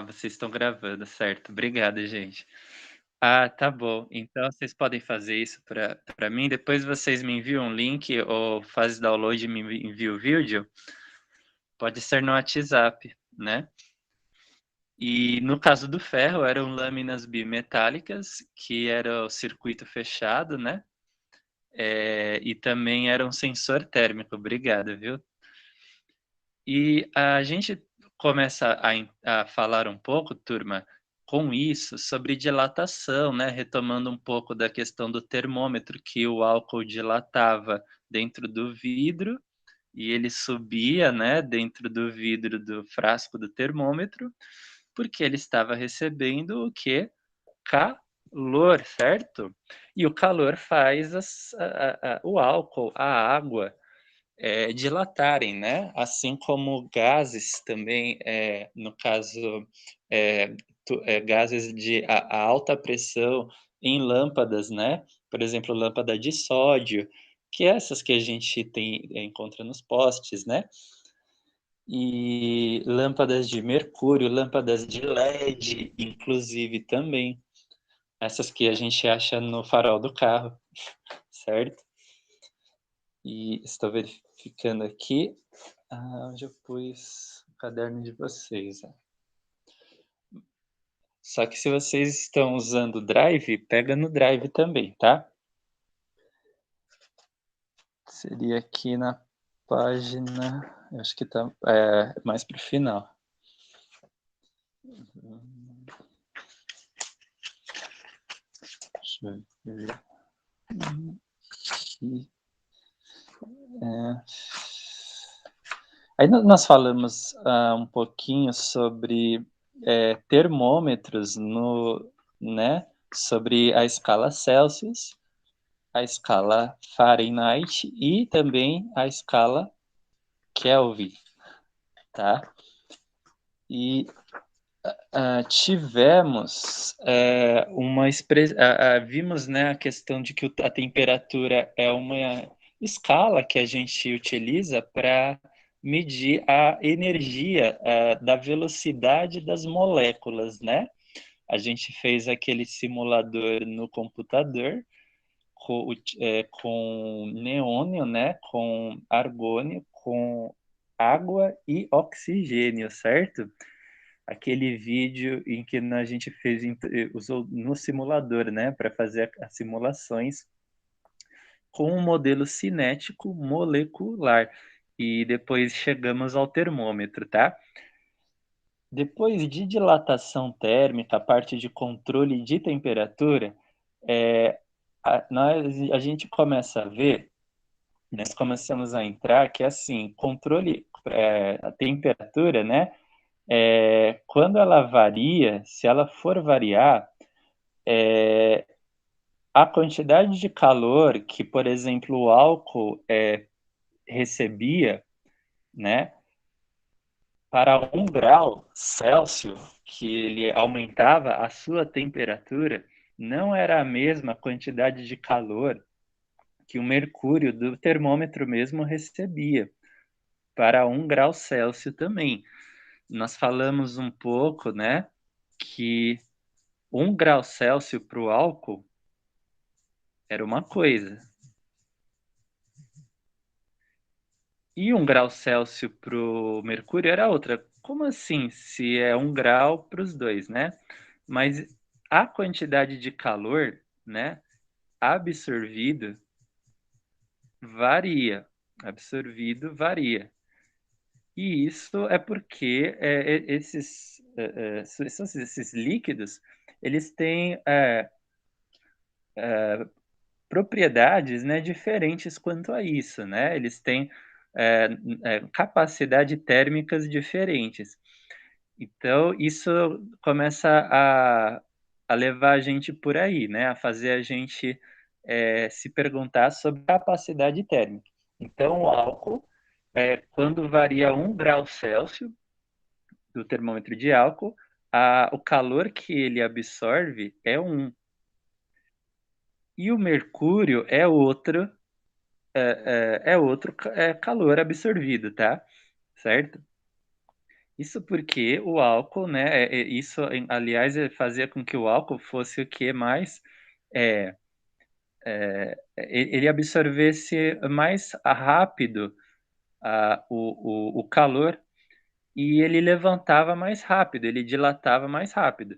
vocês estão gravando, certo. Obrigado, gente. Ah, tá bom. Então vocês podem fazer isso para mim, depois vocês me enviam um link ou faz download e me envia o vídeo, pode ser no WhatsApp, né. E no caso do ferro, eram lâminas bimetálicas, que era o circuito fechado, né, e também era um sensor térmico. Obrigado, viu. E a gente começa a falar um pouco, turma, com isso, sobre dilatação, né, retomando um pouco da questão do termômetro, que o álcool dilatava dentro do vidro e ele subia, né, dentro do vidro do frasco do termômetro, porque ele estava recebendo o quê? Calor, certo? E o calor faz o álcool, a água dilatarem, né, assim como gases também, no caso, gases de a alta pressão em lâmpadas, né, por exemplo, lâmpada de sódio, que é essas que a gente encontra nos postes, né, e lâmpadas de mercúrio, lâmpadas de LED, inclusive também, essas que a gente acha no farol do carro, certo? E estou verificando aqui. Onde eu pus o caderno de vocês, ó. Só que se vocês estão usando o Drive, pega no Drive também, tá? Seria aqui na página, eu acho que tá, mais para o final. Deixa eu ver aqui. É. Aí nós falamos, um pouquinho sobre, termômetros né, sobre a escala Celsius, a escala Fahrenheit e também a escala Kelvin, tá. E, tivemos, vimos, né, a questão de que a temperatura é uma escala que a gente utiliza para medir a energia, da velocidade das moléculas, né. A gente fez aquele simulador no computador com neônio, né, com argônio, com água e oxigênio, certo? Aquele vídeo em que a gente usou no simulador, né, para fazer as simulações com um modelo cinético molecular. E depois chegamos ao termômetro, tá? Depois de dilatação térmica, a parte de controle de temperatura, eh, a gente começa a ver, nós começamos a entrar que, assim, controle, a temperatura, né, quando ela varia, se ela for variar, a quantidade de calor que, por exemplo, o álcool, recebia, né, para 1 grau Celsius, que ele aumentava a sua temperatura, não era a mesma quantidade de calor que o mercúrio do termômetro mesmo recebia, para 1 grau Celsius também. Nós falamos um pouco, né, que 1 grau Celsius para o álcool era uma coisa, e 1 grau Celsius para o mercúrio era outra. Como assim, se é 1 grau para os dois, né? Mas a quantidade de calor, né, absorvido varia, absorvido varia. E isso é porque, esses líquidos, eles têm, propriedades, né, diferentes quanto a isso, né, eles têm, capacidade térmicas diferentes. Então isso começa a levar a gente por aí, né, a fazer a gente, se perguntar sobre capacidade térmica. Então o álcool, quando varia 1 grau Celsius do termômetro de álcool, o calor que ele absorve é 1, e o mercúrio é outro calor absorvido, tá, certo? Isso porque o álcool, né, isso aliás, fazia com que o álcool fosse o que mais, eh ele absorvesse mais rápido o calor e ele levantava mais rápido, ele dilatava mais rápido.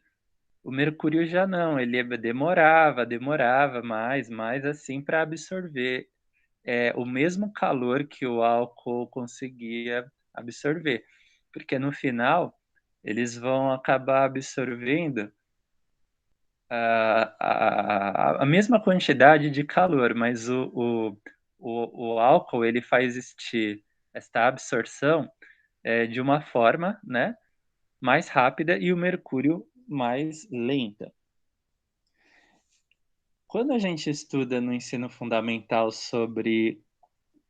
O mercúrio já não, ele demorava mais assim para absorver, o mesmo calor que o álcool conseguia absorver, porque no final eles vão acabar absorvendo a mesma quantidade de calor, mas o álcool ele faz esta absorção, de uma forma, né, mais rápida e o mercúrio mais lenta. Quando a gente estuda no ensino fundamental sobre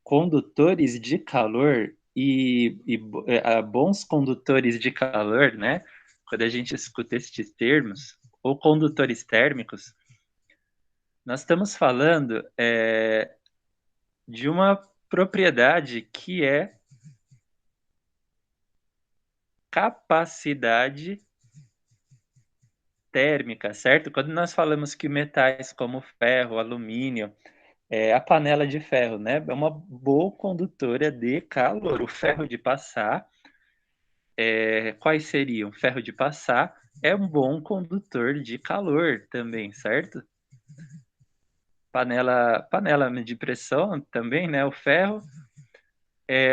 condutores de calor bons condutores de calor, né, quando a gente escuta estes termos, ou condutores térmicos, nós estamos falando, de uma propriedade que é capacidade térmica, certo? Quando nós falamos que metais como ferro, alumínio, a panela de ferro, né, é uma boa condutora de calor. O ferro de passar, quais seriam? Ferro de passar é um bom condutor de calor também, certo? Panela de pressão também, né, o ferro.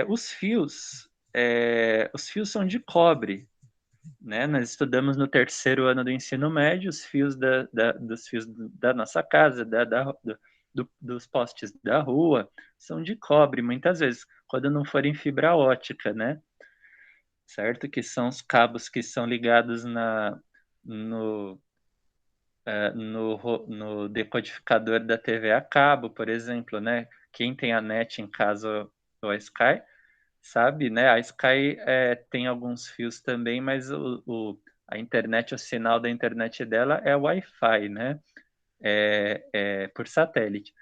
Os fios são de cobre, né, nós estudamos no terceiro ano do ensino médio os fios dos fios da nossa casa, dos postes da rua, são de cobre, muitas vezes, quando não for em fibra ótica, né, certo? Que são os cabos que são ligados no, no decodificador da TV a cabo, por exemplo, né? Quem tem a NET em casa ou a Sky, sabe, né, a Sky, tem alguns fios também, mas a internet, o sinal da internet dela é Wi-Fi, né, por satélite.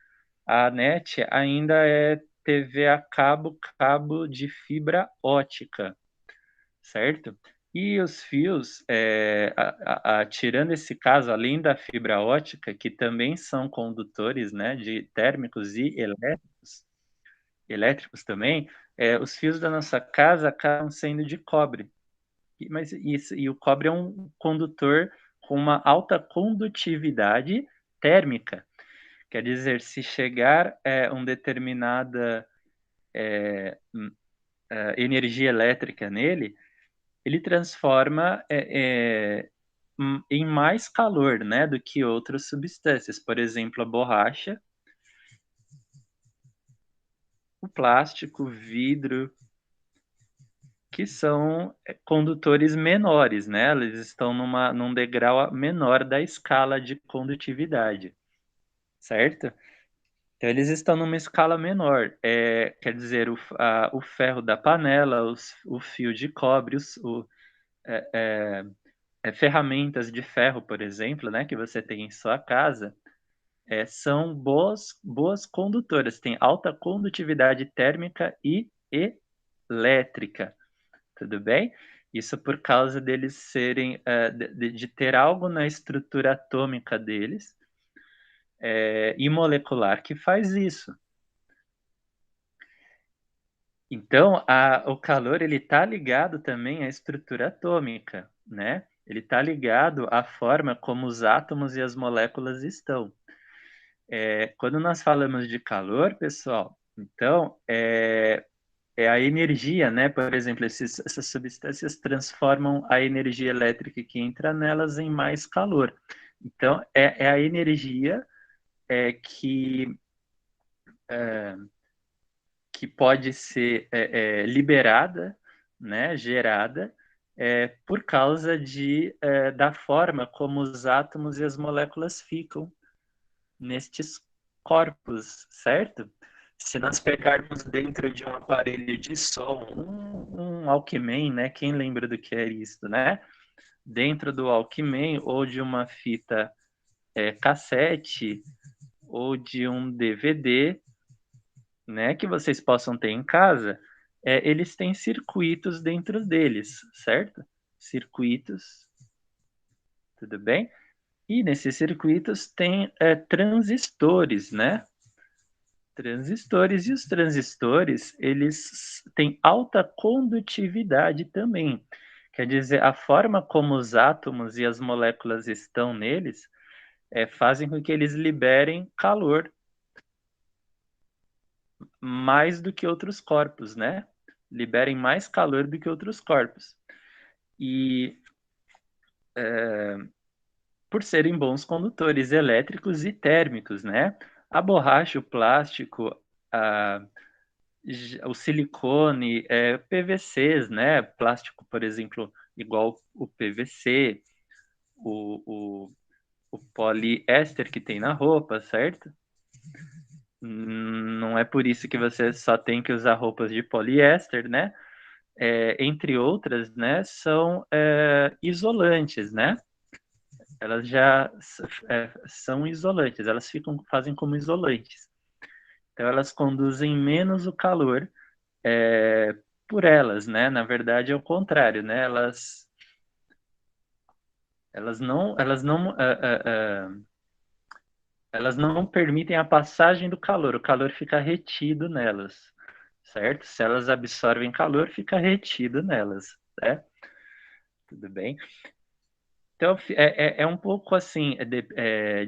A NET ainda é TV a cabo, cabo de fibra ótica, certo? E os fios, tirando esse caso, além da fibra ótica, que também são condutores, né, de térmicos e elétricos também, os fios da nossa casa acabam sendo de cobre. E o cobre é um condutor com uma alta condutividade térmica. Quer dizer, se chegar uma determinada energia elétrica nele, ele transforma em mais calor, né, do que outras substâncias. Por exemplo, a borracha, o plástico, o vidro, que são condutores menores, né, eles estão num degrau menor da escala de condutividade, certo? Então eles estão numa escala menor, quer dizer, o ferro da panela, o fio de cobre, ferramentas de ferro, por exemplo, né, que você tem em sua casa, são boas condutoras, têm alta condutividade térmica e elétrica. Tudo bem? Isso por causa deles serem, de ter algo na estrutura atômica deles, e molecular que faz isso. Então, o calor ele está ligado também à estrutura atômica, né? Ele está ligado à forma como os átomos e as moléculas estão. Quando nós falamos de calor, pessoal, então é a energia, né? Por exemplo, essas substâncias transformam a energia elétrica que entra nelas em mais calor. Então, é a energia que, que pode ser liberada, né? Gerada, por causa da forma como os átomos e as moléculas ficam nestes corpos, certo? Se nós pegarmos dentro de um aparelho de som, um Walkman, né? Quem lembra do que é isso, né? Dentro do Walkman ou de uma fita cassete ou de um DVD, né? Que vocês possam ter em casa, eles têm circuitos dentro deles, certo? Circuitos, tudo bem? E nesses circuitos tem, transistores, né? Transistores, e os transistores, eles têm alta condutividade também. Quer dizer, a forma como os átomos e as moléculas estão neles, fazem com que eles liberem calor mais do que outros corpos, né? Liberem mais calor do que outros corpos. E por serem bons condutores elétricos e térmicos, né? A borracha, o plástico, a, o silicone, PVCs, né? Plástico, por exemplo, igual o PVC, o, o poliéster que tem na roupa, certo? Não é por isso que você só tem que usar roupas de poliéster, né? Entre outras, né? São isolantes, né? Elas já são isolantes, elas fazem como isolantes. Então elas conduzem menos o calor por elas, né? Na verdade é o contrário, né? Elas não permitem a passagem do calor. O calor fica retido nelas, certo? Se elas absorvem calor, fica retido nelas, né? Tudo bem? Então, é um pouco assim,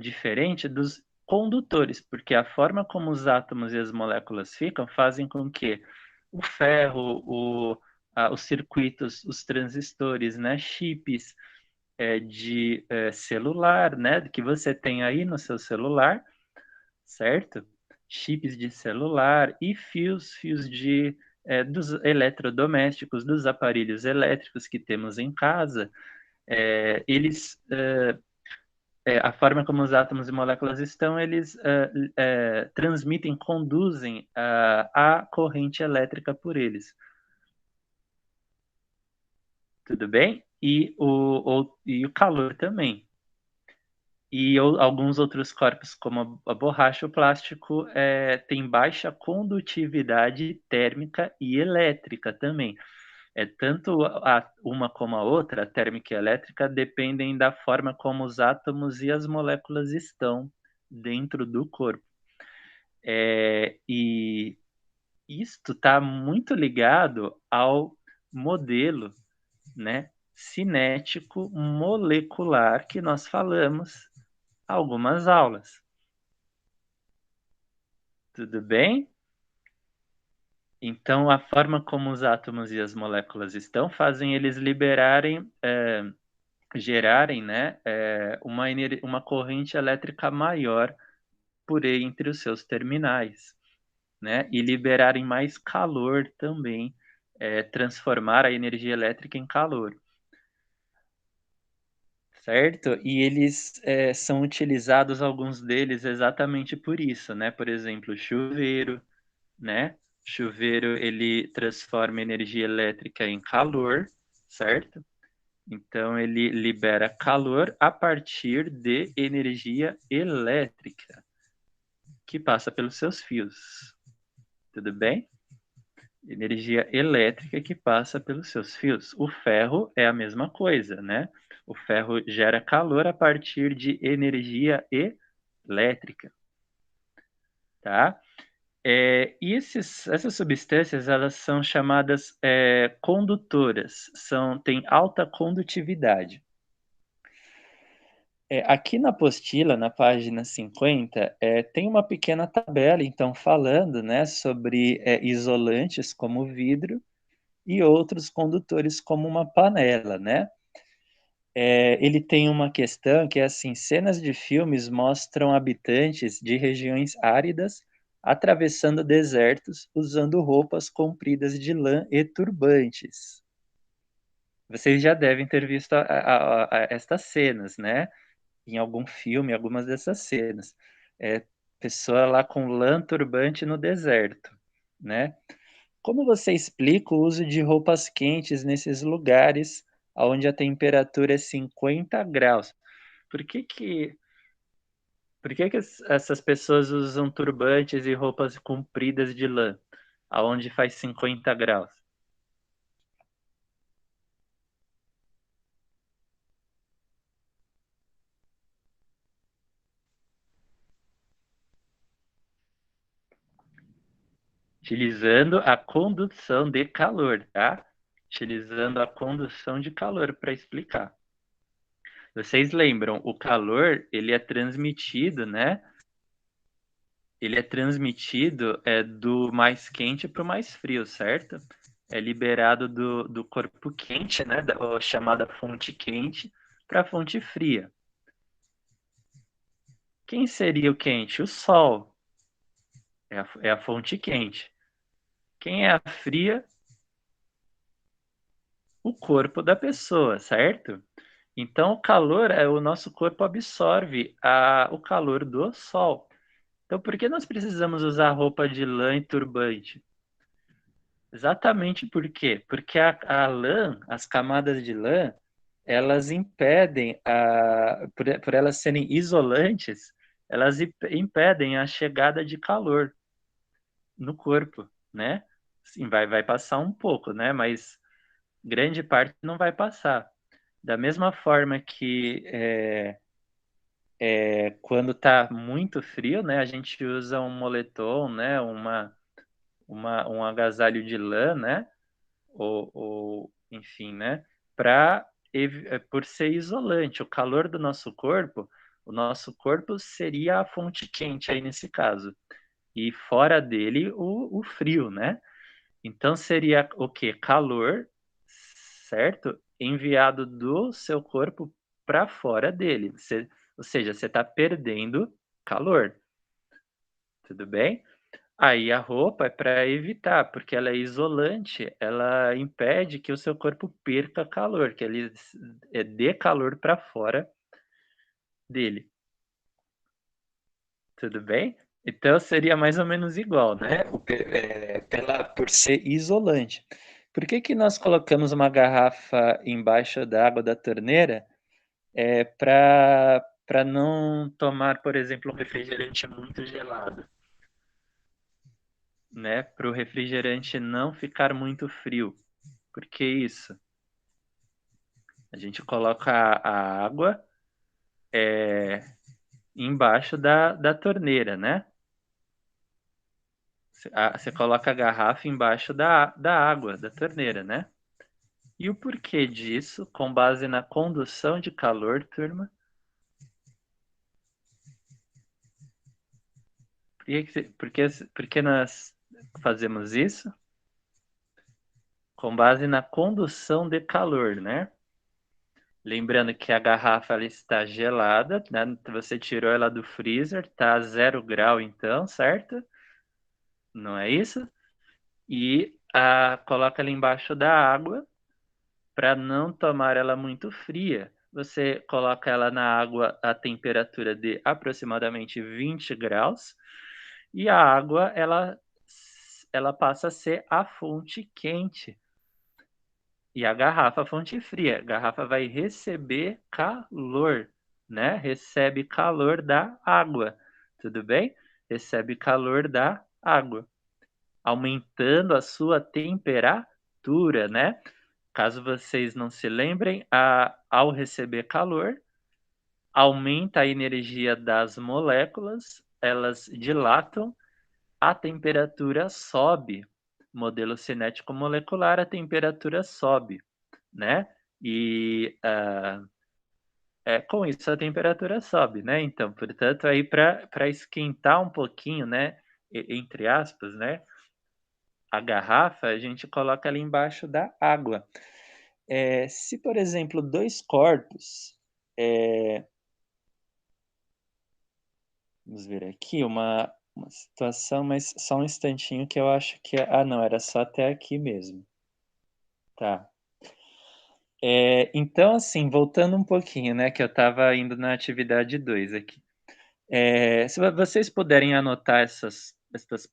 diferente dos condutores, porque a forma como os átomos e as moléculas ficam fazem com que o ferro, os circuitos, os transistores, né, chips de celular, né, que você tem aí no seu celular, certo? Chips de celular e fios dos eletrodomésticos, dos aparelhos elétricos que temos em casa, eles a forma como os átomos e moléculas estão, eles transmitem, conduzem a corrente elétrica por eles. Tudo bem? E o calor também. E alguns outros corpos, como a borracha, o plástico, tem baixa condutividade térmica e elétrica também. Tanto uma como a outra, a térmica e a elétrica, dependem da forma como os átomos e as moléculas estão dentro do corpo. E isto está muito ligado ao modelo, né, cinético molecular que nós falamos algumas aulas. Tudo bem? Então, a forma como os átomos e as moléculas estão fazem eles gerarem, né, uma corrente elétrica maior por entre os seus terminais, né, e liberarem mais calor também, transformar a energia elétrica em calor, certo? E eles são utilizados, alguns deles, exatamente por isso, né? Por exemplo, chuveiro, né? Chuveiro, ele transforma energia elétrica em calor, certo? Então, ele libera calor a partir de energia elétrica que passa pelos seus fios. Tudo bem? Energia elétrica que passa pelos seus fios. O ferro é a mesma coisa, né? O ferro gera calor a partir de energia elétrica, tá? E essas substâncias, elas são chamadas condutoras, têm alta condutividade. Aqui na apostila, na página 50, tem uma pequena tabela, então, falando, né, sobre isolantes como vidro e outros condutores como uma panela, né? Ele tem uma questão que é assim: cenas de filmes mostram habitantes de regiões áridas atravessando desertos usando roupas compridas de lã e turbantes. Vocês já devem ter visto estas cenas, né? Em algum filme, algumas dessas cenas. Pessoa lá com lã turbante no deserto, né? Como você explica o uso de roupas quentes nesses lugares onde a temperatura é 50 graus? Por que que, por que que essas pessoas usam turbantes e roupas compridas de lã? aonde faz 50 graus. Utilizando a condução de calor, tá? Utilizando a condução de calor para explicar. Vocês lembram, o calor, ele é transmitido, né? Ele é transmitido do mais quente para o mais frio, certo? É liberado do corpo quente, né? Da chamada fonte quente, para a fonte fria. Quem seria o quente? O Sol. É a fonte quente. Quem é a fria? O corpo da pessoa, certo? Então, o calor, o nosso corpo absorve o calor do sol. Então, por que nós precisamos usar roupa de lã e turbante? Exatamente por quê? Porque a lã, as camadas de lã, elas impedem, por elas serem isolantes, elas impedem a chegada de calor no corpo, né? Sim, vai passar um pouco, né? Mas grande parte não vai passar. Da mesma forma que quando está muito frio, né, a gente usa um moletom, né, um agasalho de lã, né, ou enfim, né, por ser isolante. O calor do nosso corpo, o nosso corpo seria a fonte quente aí nesse caso, e fora dele o frio, né? Então seria o que? Calor, certo? Enviado do seu corpo para fora dele. Ou seja, você está perdendo calor. Tudo bem? Aí a roupa é para evitar, porque ela é isolante, ela impede que o seu corpo perca calor, que ele dê calor para fora dele. Tudo bem? Então seria mais ou menos igual, né? Por ser isolante. Por que que nós colocamos uma garrafa embaixo da água da torneira? Para não tomar, por exemplo, um refrigerante muito gelado, né? Para o refrigerante não ficar muito frio. Por que isso? A gente coloca a água embaixo da torneira, né? Você coloca a garrafa embaixo da água, da torneira, né? E o porquê disso, com base na condução de calor, turma? Por que nós fazemos isso? Com base na condução de calor, né? Lembrando que a garrafa ela está gelada, né? Você tirou ela do freezer, tá a 0 grau então, certo? Não é isso? E coloca ela embaixo da água para não tomar ela muito fria. Você coloca ela na água a temperatura de aproximadamente 20 graus e a água ela passa a ser a fonte quente e a garrafa a fonte fria. A garrafa vai receber calor, né? Recebe calor da água, tudo bem? Recebe calor da água, aumentando a sua temperatura, né? Caso vocês não se lembrem, ao receber calor, aumenta a energia das moléculas, elas dilatam, a temperatura sobe. Modelo cinético molecular, a temperatura sobe, né? E com isso a temperatura sobe, né? Então, portanto, aí para esquentar um pouquinho, né? Entre aspas, né? A garrafa, a gente coloca ali embaixo da água. Se, por exemplo, dois corpos, vamos ver aqui uma situação, mas só um instantinho que eu acho que. Não, era só até aqui mesmo. Tá. Então, assim, voltando um pouquinho, né, que eu estava indo na atividade 2 aqui. Se vocês puderem anotar essas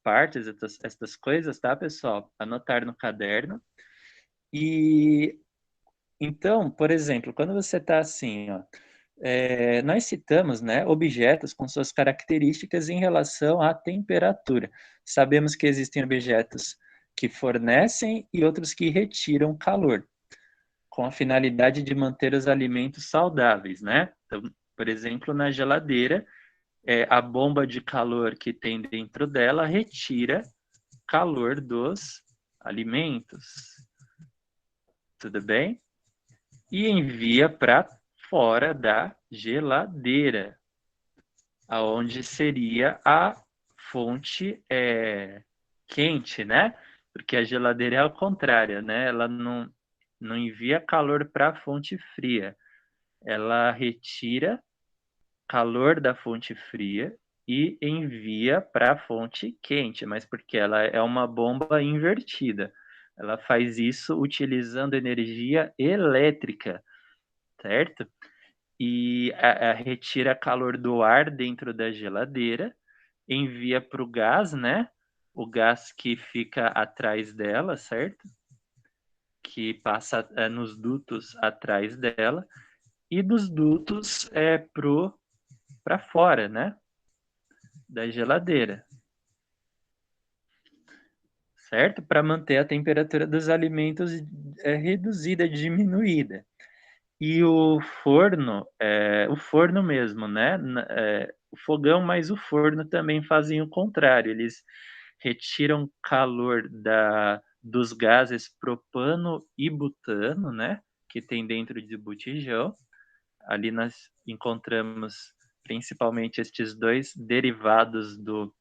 partes, essas coisas, tá, pessoal? Anotar no caderno. E então, por exemplo, quando você está assim, ó, nós citamos, né, objetos com suas características em relação à temperatura. Sabemos que existem objetos que fornecem e outros que retiram calor, com a finalidade de manter os alimentos saudáveis, né? Então, por exemplo, na geladeira, a bomba de calor que tem dentro dela retira calor dos alimentos. Tudo bem? E envia para fora da geladeira, aonde seria a fonte quente, né? Porque a geladeira é ao contrário, né? Ela não envia calor para a fonte fria. Ela retira calor da fonte fria e envia para a fonte quente, mas porque ela é uma bomba invertida. Ela faz isso utilizando energia elétrica, certo? E retira calor do ar dentro da geladeira, envia para o gás, né? O gás que fica atrás dela, certo? Que passa nos dutos atrás dela, e dos dutos para fora, né? Da geladeira, certo? Para manter a temperatura dos alimentos reduzida, diminuída. E o forno mesmo, né? O fogão, mas o forno também fazem o contrário. Eles retiram calor dos gases propano e butano, né? Que tem dentro de botijão. Ali nós encontramos principalmente estes dois derivados do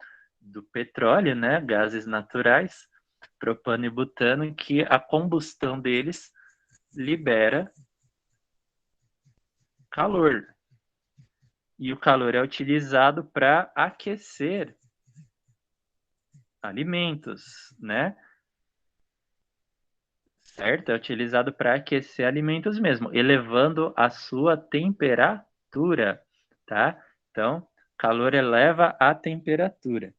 petróleo, né? Gases naturais, propano e butano, que a combustão deles libera calor. E o calor é utilizado para aquecer alimentos, né? Certo? É utilizado para aquecer alimentos mesmo, elevando a sua temperatura, tá? Então, calor eleva a temperatura.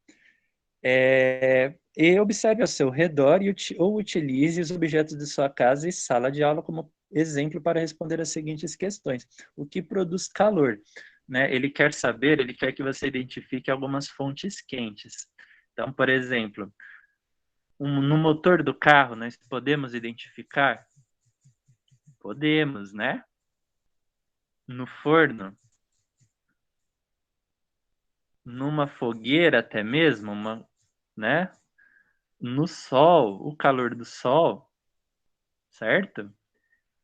E observe ao seu redor ou utilize os objetos de sua casa e sala de aula como exemplo para responder as seguintes questões. O que produz calor? Né? Ele quer que você identifique algumas fontes quentes. Então, por exemplo, no motor do carro, nós podemos identificar? Podemos, né? No forno, numa fogueira até mesmo, né? No sol, o calor do sol, certo?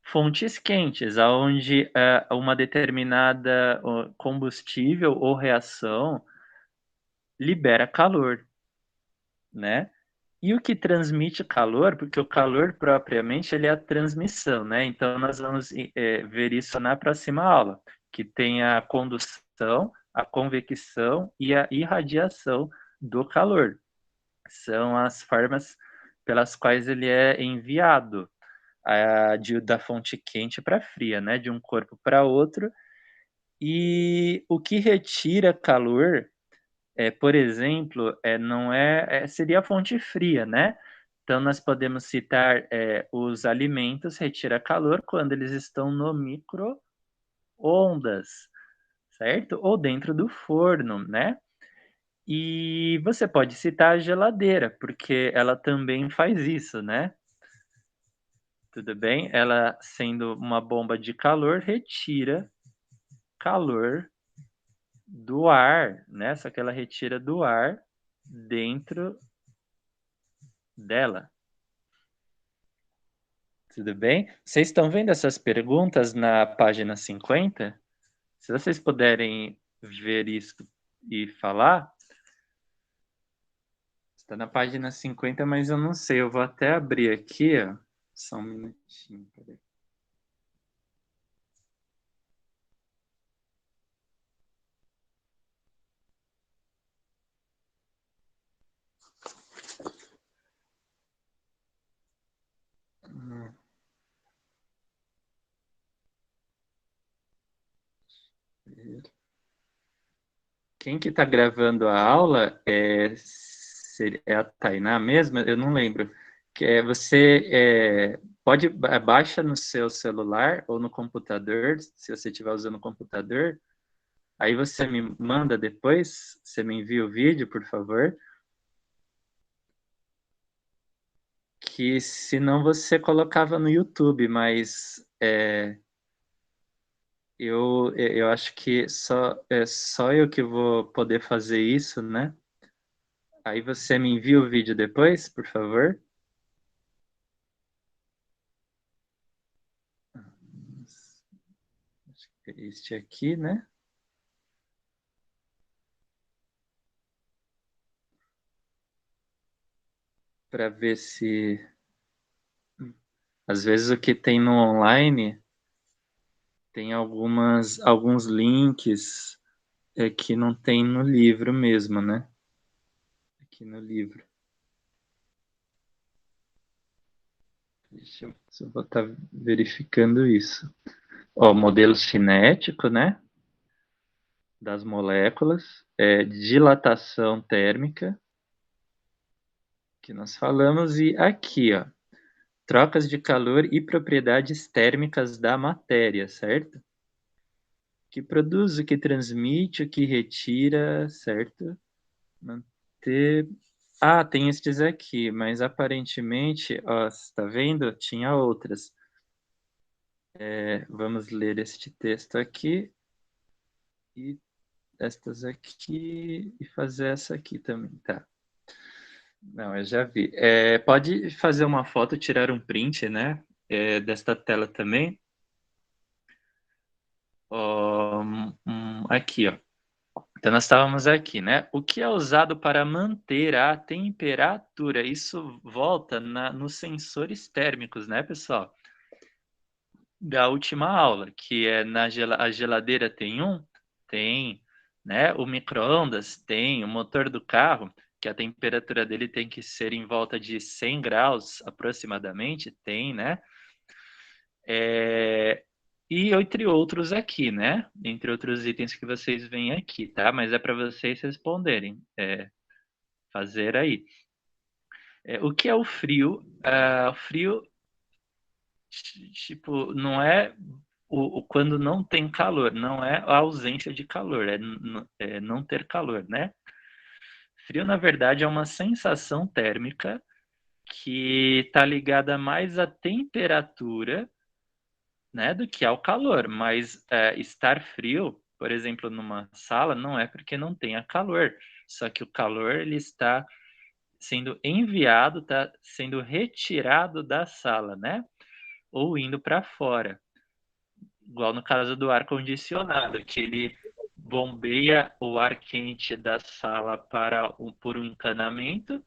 Fontes quentes, aonde uma determinada combustível ou reação libera calor, né? E o que transmite calor, porque o calor propriamente ele é a transmissão, né? Então nós vamos ver isso na próxima aula, que tem a condução, a convecção e a irradiação do calor. São as formas pelas quais ele é enviado da fonte quente para fria, né? De um corpo para outro. E o que retira calor por exemplo, não seria a fonte fria, né? Então, nós podemos citar os alimentos retira calor quando eles estão no micro-ondas, certo? Ou dentro do forno, né? E você pode citar a geladeira, porque ela também faz isso, né? Tudo bem? Ela, sendo uma bomba de calor, retira calor do ar, né? Só que ela retira do ar dentro dela. Tudo bem? Vocês estão vendo essas perguntas na página 50? Se vocês puderem ver isso e falar, está na página 50, mas eu não sei. Eu vou até abrir aqui, ó. Só um minutinho. Peraí. Quem que está gravando a aula é a Tainá mesmo? Eu não lembro. Você pode baixa no seu celular ou no computador, se você estiver usando o computador. Aí você me manda depois, você me envia o vídeo, por favor. que senão você colocava no YouTube, mas, eu acho que só eu que vou poder fazer isso, né. Aí você me envia o vídeo depois, por favor? Acho que é este aqui, né. Para ver se às vezes o que tem no online tem alguns links, que não tem no livro mesmo, né. Aqui no livro. Deixa eu só vou estar verificando isso. Ó, modelo cinético, né, das moléculas, dilatação térmica, que nós falamos, e aqui, ó, trocas de calor e propriedades térmicas da matéria, certo? Que produz, o que transmite, o que retira, certo? Manter. Ah, tem estes aqui, mas aparentemente, ó, você tá vendo? Tinha outras. Vamos ler este texto aqui e estas aqui e fazer essa aqui também, tá? Não, eu já vi. Pode fazer uma foto, tirar um print, né? Desta tela também. Ó, aqui, ó. Então nós estávamos aqui, né? O que é usado para manter a temperatura? Isso volta nos sensores térmicos, né, pessoal? Da última aula, que é a geladeira tem um? Tem, né? O micro-ondas tem, o motor do carro, que a temperatura dele tem que ser em volta de 100 graus aproximadamente, tem, né? E entre outros aqui, né? Entre outros itens que vocês veem aqui, tá? Mas é para vocês responderem, fazer aí. O que é o frio? O frio, tipo, não é quando não tem calor, não é a ausência de calor, é não ter calor, né? Frio, na verdade, é uma sensação térmica que está ligada mais à temperatura, né, do que ao calor. Mas estar frio, por exemplo, numa sala, não é porque não tenha calor. Só que o calor ele está sendo enviado, está sendo retirado da sala, né? Ou indo para fora. Igual no caso do ar-condicionado, que ele bombeia o ar quente da sala por um encanamento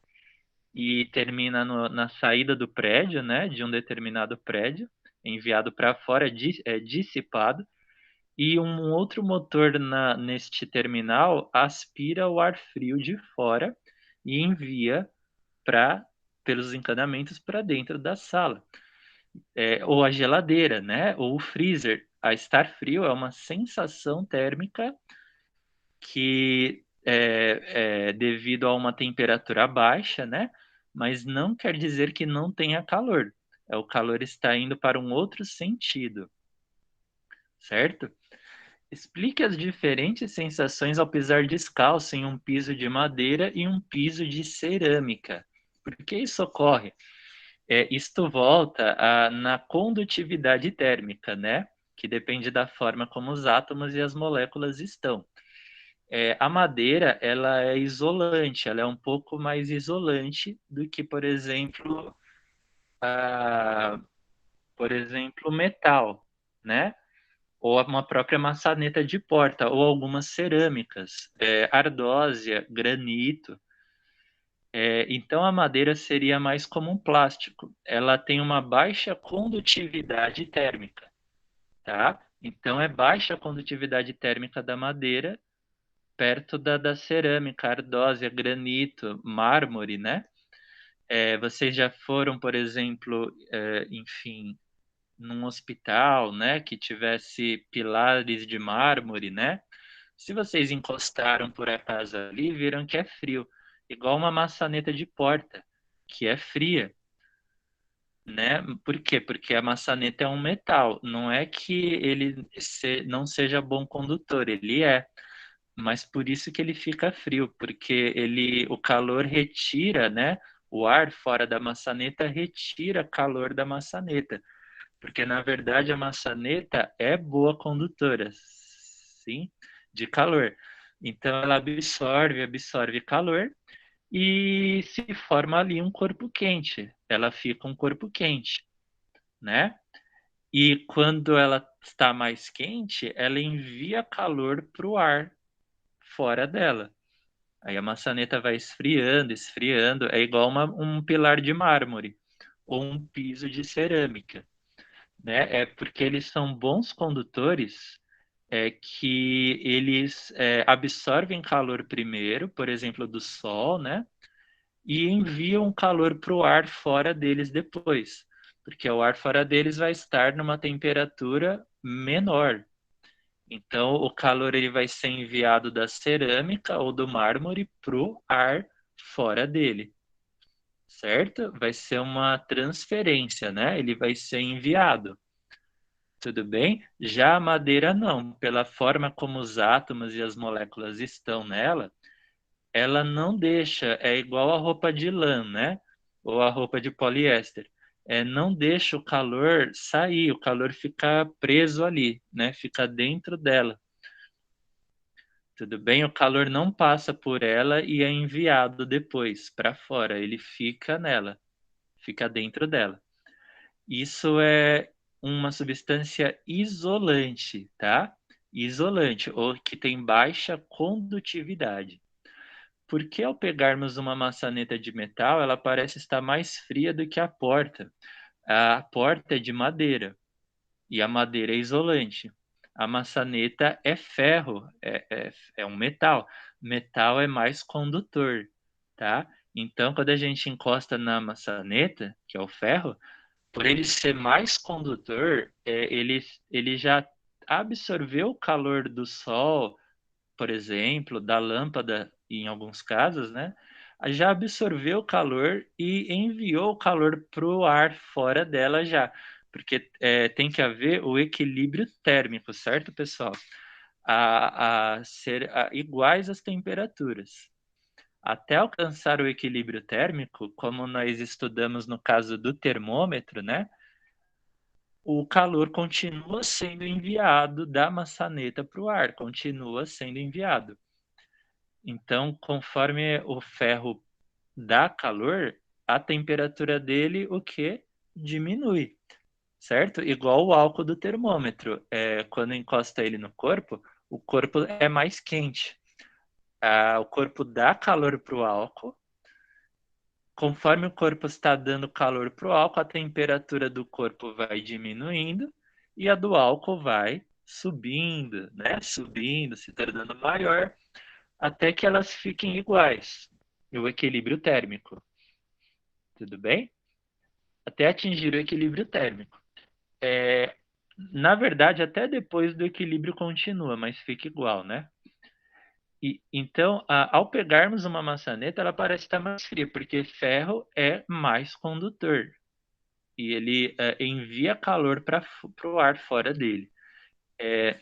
e termina na saída do prédio, né, de um determinado prédio, enviado para fora, dissipado, e um outro motor neste terminal aspira o ar frio de fora e envia para pelos encanamentos para dentro da sala. Ou a geladeira, né? Ou o freezer. A estar frio é uma sensação térmica que é devido a uma temperatura baixa, né? Mas não quer dizer que não tenha calor. O calor está indo para um outro sentido, certo? Explique as diferentes sensações ao pisar descalço em um piso de madeira e um piso de cerâmica. Por que isso ocorre? Isto volta na condutividade térmica, né? Que depende da forma como os átomos e as moléculas estão. A madeira, ela é isolante, ela é um pouco mais isolante do que, a, por exemplo, metal, né? Ou uma própria maçaneta de porta, ou algumas cerâmicas, ardósia, granito. Então a madeira seria mais como um plástico. Ela tem uma baixa condutividade térmica, tá? Então é baixa a condutividade térmica da madeira perto da cerâmica, ardósia, granito, mármore, né? Vocês já foram, por exemplo, enfim, num hospital, né, que tivesse pilares de mármore, né? Se vocês encostaram por acaso ali, viram que é frio, igual uma maçaneta de porta, que é fria, né? Por quê? Porque a maçaneta é um metal, não é que ele não seja bom condutor, ele é, mas por isso que ele fica frio, porque o calor retira, né, O ar fora da maçaneta retira calor da maçaneta, porque na verdade a maçaneta é boa condutora, sim, de calor. Então ela absorve calor e se forma ali um corpo quente. Ela fica um corpo quente, né? E quando ela está mais quente, ela envia calor para o ar fora dela. Aí a maçaneta vai esfriando, esfriando, é igual um pilar de mármore ou um piso de cerâmica, né? É porque eles são bons condutores, que eles absorvem calor primeiro, por exemplo, do sol, né? E enviam calor para o ar fora deles depois, porque o ar fora deles vai estar numa temperatura menor. Então, o calor ele vai ser enviado da cerâmica ou do mármore para o ar fora dele, certo? Vai ser uma transferência, né? Ele vai ser enviado. Tudo bem? Já a madeira não, pela forma como os átomos e as moléculas estão nela, ela não deixa, é igual a roupa de lã, né? Ou a roupa de poliéster. Não deixa o calor sair, o calor fica preso ali, né? Fica dentro dela. Tudo bem? O calor não passa por ela e é enviado depois para fora. Ele fica nela, fica dentro dela. Isso é uma substância isolante, tá? Isolante, ou que tem baixa condutividade. Porque ao pegarmos uma maçaneta de metal, ela parece estar mais fria do que a porta. A porta é de madeira e a madeira é isolante. A maçaneta é ferro, é um metal. Metal é mais condutor, tá? Então, quando a gente encosta na maçaneta, que é o ferro, por ele ser mais condutor, ele já absorveu o calor do sol, por exemplo, da lâmpada, em alguns casos, né? Já absorveu o calor e enviou o calor para o ar fora dela já. Porque tem que haver o equilíbrio térmico, certo, pessoal? A ser iguais as temperaturas. Até alcançar o equilíbrio térmico, como nós estudamos no caso do termômetro, né? O calor continua sendo enviado da maçaneta para o ar, continua sendo enviado. Então, conforme o ferro dá calor, a temperatura dele o que diminui, certo? Igual o álcool do termômetro. Quando encosta ele no corpo, o corpo é mais quente. O corpo dá calor para o álcool. Conforme o corpo está dando calor para o álcool, a temperatura do corpo vai diminuindo e a do álcool vai subindo, né? Subindo, se tornando maior, até que elas fiquem iguais. O equilíbrio térmico. Tudo bem? Até atingir o equilíbrio térmico. É, na verdade, até depois do equilíbrio continua, mas fica igual, né? Então, ao pegarmos uma maçaneta, ela parece estar mais fria, porque ferro é mais condutor e ele envia calor para o ar fora dele. É,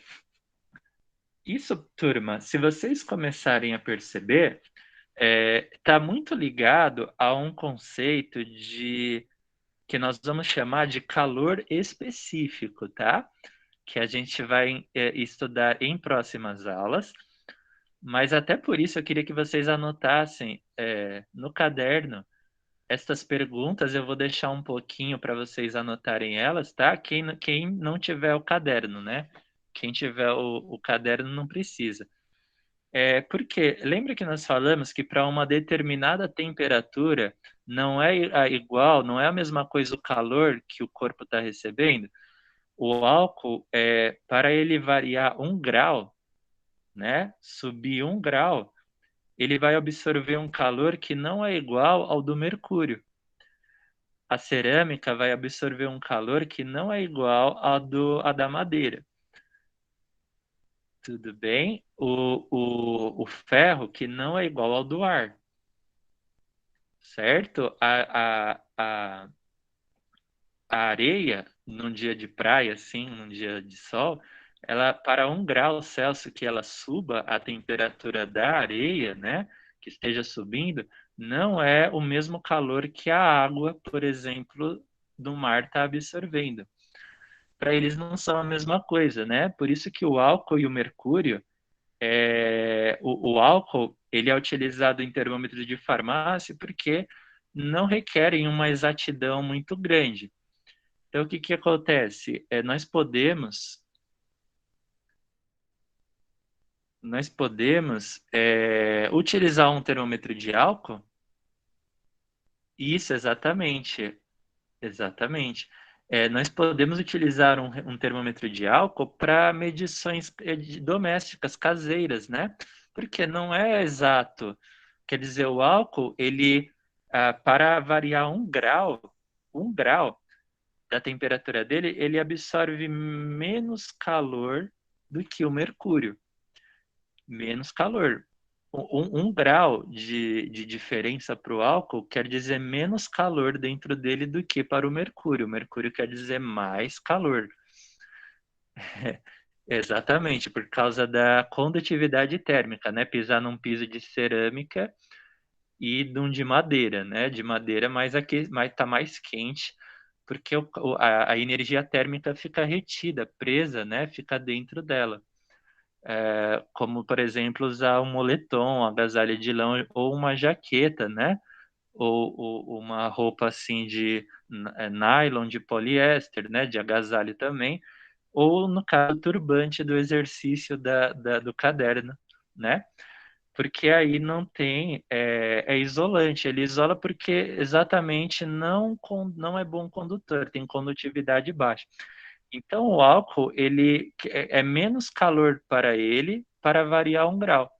isso, turma, se vocês começarem a perceber, está muito ligado a um conceito de que nós vamos chamar de calor específico, tá? Que a gente vai estudar em próximas aulas, mas até por isso eu queria que vocês anotassem no caderno estas perguntas. Eu vou deixar um pouquinho para vocês anotarem elas, tá? Quem não tiver o caderno, né? Quem tiver o caderno não precisa. Porque lembra que nós falamos que para uma determinada temperatura não é igual, não é a mesma coisa o calor que o corpo está recebendo? O álcool, para ele variar 1 grau, né, subir 1 grau, ele vai absorver um calor que não é igual ao do mercúrio. A cerâmica vai absorver um calor que não é igual a da madeira. Tudo bem? O ferro que não é igual ao do ar, certo? A areia, num dia de praia, assim, num dia de sol, ela, para 1 grau Celsius que ela suba a temperatura da areia, né, que esteja subindo, não é o mesmo calor que a água, por exemplo, do mar está absorvendo. Para eles não são a mesma coisa, né? Por isso que o álcool e o mercúrio, o álcool ele é utilizado em termômetros de farmácia porque não requerem uma exatidão muito grande. Então, o que, que acontece? Nós podemos utilizar um termômetro de álcool. Isso, exatamente. Exatamente. Nós podemos utilizar um termômetro de álcool para medições domésticas, caseiras, né? Porque não é exato. Quer dizer, o álcool, ele, para variar um grau da temperatura dele, ele absorve menos calor do que o mercúrio. Menos calor. Um grau de diferença para o álcool quer dizer menos calor dentro dele do que para o mercúrio. O mercúrio quer dizer mais calor. Exatamente, por causa da condutividade térmica, né? Pisar num piso de cerâmica e de um de madeira, né? De madeira, mas aqui tá mais quente, porque a energia térmica fica retida, presa, né? Fica dentro dela. Como, por exemplo, usar um moletom, um agasalho de lã ou uma jaqueta, né? Ou uma roupa assim de nylon, de poliéster, né? De agasalho também. Ou, no caso, turbante do exercício do caderno, né? Porque aí não tem, é isolante, ele isola porque exatamente não é bom condutor, tem condutividade baixa. Então, o álcool ele é menos calor para ele para variar um grau.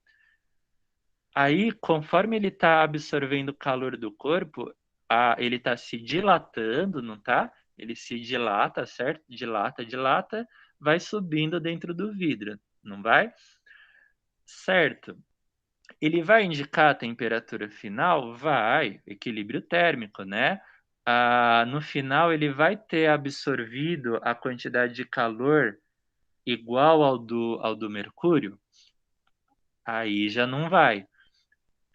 Aí, conforme ele está absorvendo o calor do corpo, ele está se dilatando, não tá? Ele se dilata, certo? Dilata, dilata, vai subindo dentro do vidro, não vai? Certo. Ele vai indicar a temperatura final? Vai, equilíbrio térmico, né? No final, ele vai ter absorvido a quantidade de calor igual ao do mercúrio? Aí já não vai,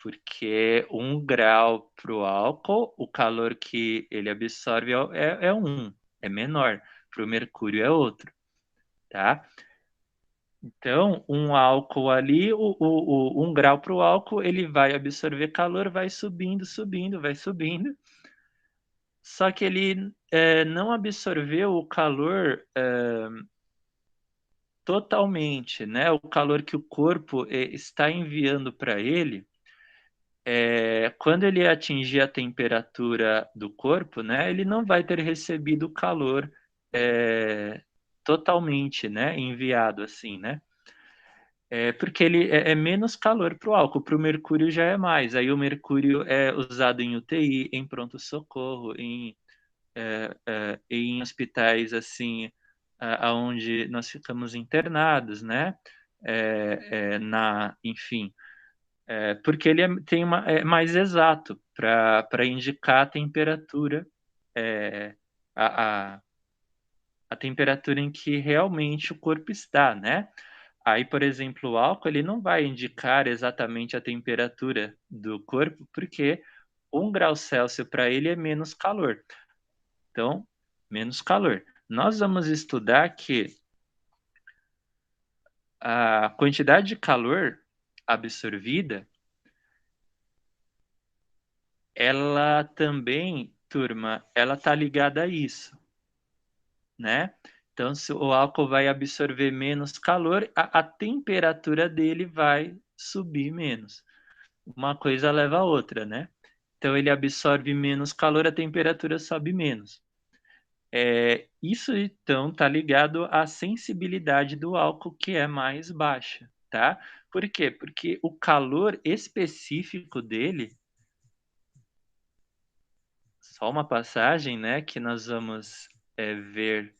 porque 1 grau para o álcool, o calor que ele absorve é 1, é menor. Para o mercúrio é outro, tá? Então, um álcool ali, 1 grau para o álcool, ele vai absorver calor, vai subindo, subindo, vai subindo. Só que ele não absorveu o calor totalmente, né? O calor que o corpo está enviando para ele, quando ele atingir a temperatura do corpo, né? Ele não vai ter recebido o calor é, totalmente, né? Enviado assim, né? Porque ele é menos calor para o álcool, para o mercúrio já é mais. Aí o mercúrio é usado em UTI, em pronto-socorro, em hospitais assim, aonde nós ficamos internados, né? Enfim, porque ele é mais exato para indicar a temperatura, é, a, a, a temperatura em que realmente o corpo está, né? Aí, por exemplo, o álcool ele não vai indicar exatamente a temperatura do corpo, porque 1 grau Celsius para ele é menos calor. Então, menos calor. Nós vamos estudar que a quantidade de calor absorvida, ela também, turma, ela está ligada a isso, né? Então, se o álcool vai absorver menos calor, a temperatura dele vai subir menos. Uma coisa leva a outra, né? Então, ele absorve menos calor, a temperatura sobe menos. Isso, então, está ligado à sensibilidade do álcool, que é mais baixa, tá? Por quê? Porque o calor específico dele, só uma passagem, né, que nós vamos ver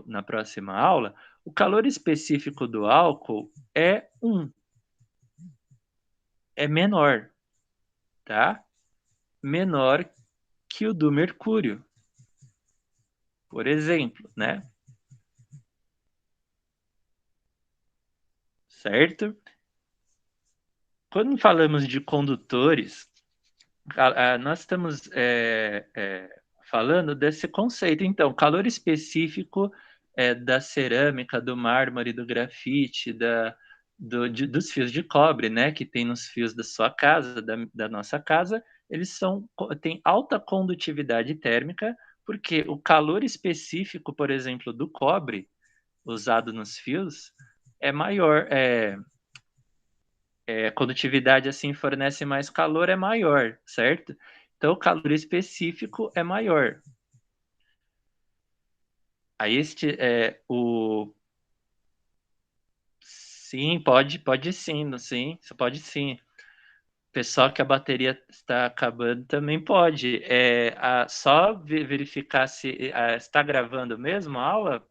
na próxima aula, o calor específico do álcool é 1, é menor, tá? Menor que o do mercúrio, por exemplo, né? Certo? Quando falamos de condutores, Nós estamos falando desse conceito. Então, calor específico da cerâmica, do mármore, do grafite, dos fios de cobre, né, que tem nos fios da sua casa, da nossa casa, eles têm alta condutividade térmica, porque o calor específico, por exemplo, do cobre usado nos fios é maior, condutividade, assim, fornece mais calor, é maior, certo? Então, o calor específico é maior. Aí sim, pode sim, sim, você pode sim. Pessoal que a bateria está acabando também pode. Só verificar se está gravando mesmo a aula.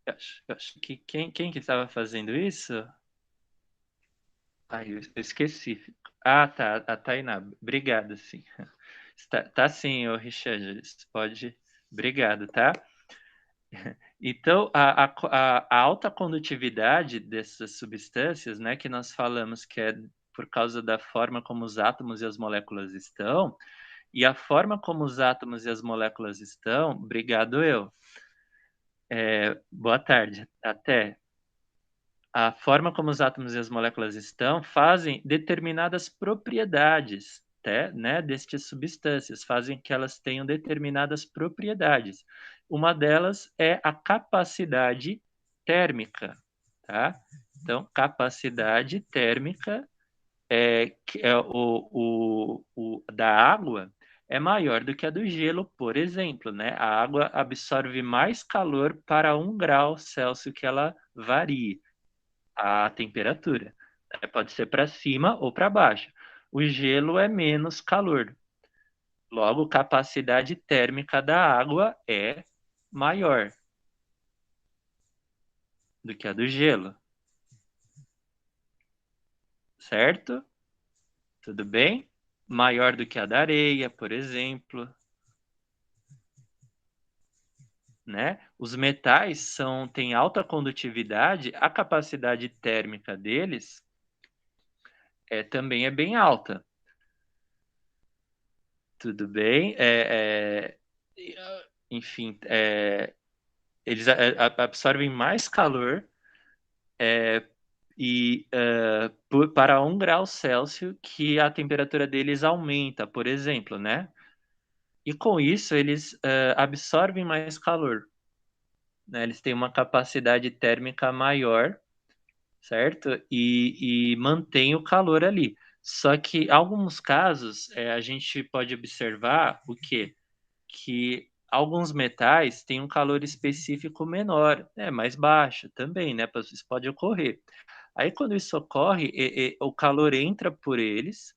Eu acho que quem que estava fazendo isso? Ai, eu esqueci. Ah, tá, a Tainá. Obrigado, sim. Tá sim, ô Richard, pode. Obrigado, tá? Então, a alta condutividade dessas substâncias, né, que nós falamos que é por causa da forma como os átomos e as moléculas estão, e a forma como os átomos e as moléculas estão, obrigado eu. Boa tarde, até. A forma como os átomos e as moléculas estão fazem determinadas propriedades, né, destas substâncias, fazem que elas tenham determinadas propriedades. Uma delas é a capacidade térmica, tá? Então, capacidade térmica que é o da água é maior do que a do gelo, por exemplo, né? A água absorve mais calor para 1 grau Celsius que ela varie a temperatura. Pode ser para cima ou para baixo. O gelo é menos calor. Logo, capacidade térmica da água é maior do que a do gelo, certo? Tudo bem? Maior do que a da areia, por exemplo, né? Os metais têm alta condutividade, a capacidade térmica deles também é bem alta. Tudo bem? Enfim, eles absorvem mais calor para 1 grau Celsius que a temperatura deles aumenta, por exemplo, né? E com isso eles absorvem mais calor, né? Eles têm uma capacidade térmica maior, certo? E mantém o calor ali. Só que em alguns casos a gente pode observar o quê? Que alguns metais têm um calor específico menor, mais baixo também, né? Isso pode ocorrer. Aí quando isso ocorre, o calor entra por eles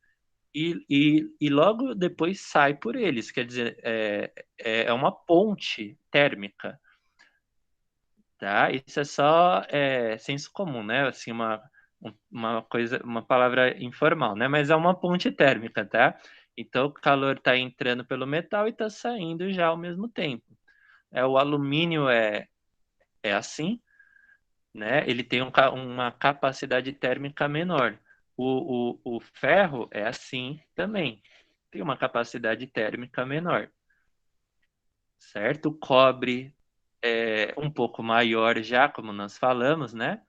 e logo depois sai por eles. Quer dizer, é uma ponte térmica, tá? Isso é só senso comum, né? Assim, uma coisa, uma palavra informal, né? Mas é uma ponte térmica, tá? Então o calor está entrando pelo metal e está saindo já ao mesmo tempo. O alumínio é assim, né? Ele tem uma capacidade térmica menor. O ferro é assim também, tem uma capacidade térmica menor, certo? O cobre é um pouco maior já, como nós falamos, né?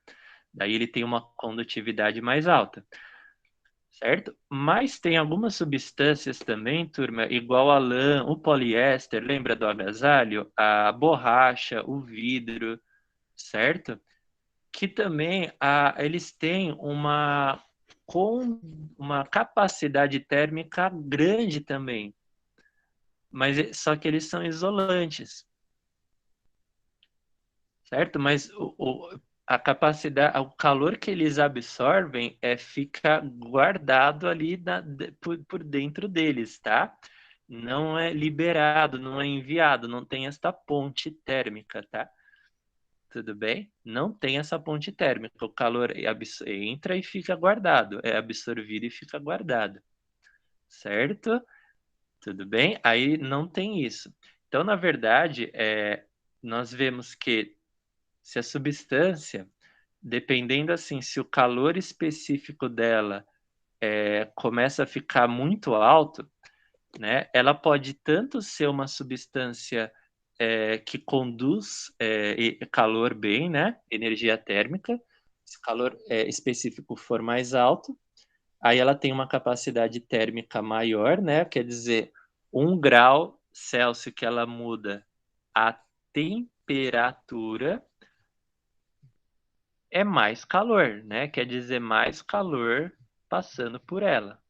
Daí ele tem uma condutividade mais alta, certo? Mas tem algumas substâncias também, turma, igual a lã, o poliéster, lembra do agasalho? A borracha, o vidro, certo? Que também eles têm com uma capacidade térmica grande também, mas só que eles são isolantes, certo? Mas a capacidade, o calor que eles absorvem fica guardado ali por dentro deles, tá? Não é liberado, não é enviado, não tem esta ponte térmica, tá? Tudo bem? Não tem essa ponte térmica. O calor entra e fica guardado, é absorvido e fica guardado, certo? Tudo bem? Aí não tem isso. Então, na verdade, nós vemos que se a substância dependendo, assim, se o calor específico dela, começa a ficar muito alto, né, ela pode tanto ser uma substância, que conduz, calor bem, né, energia térmica, se o calor, específico for mais alto, aí ela tem uma capacidade térmica maior, né, quer dizer, 1 grau Celsius que ela muda a temperatura é mais calor, né, quer dizer mais calor passando por ela,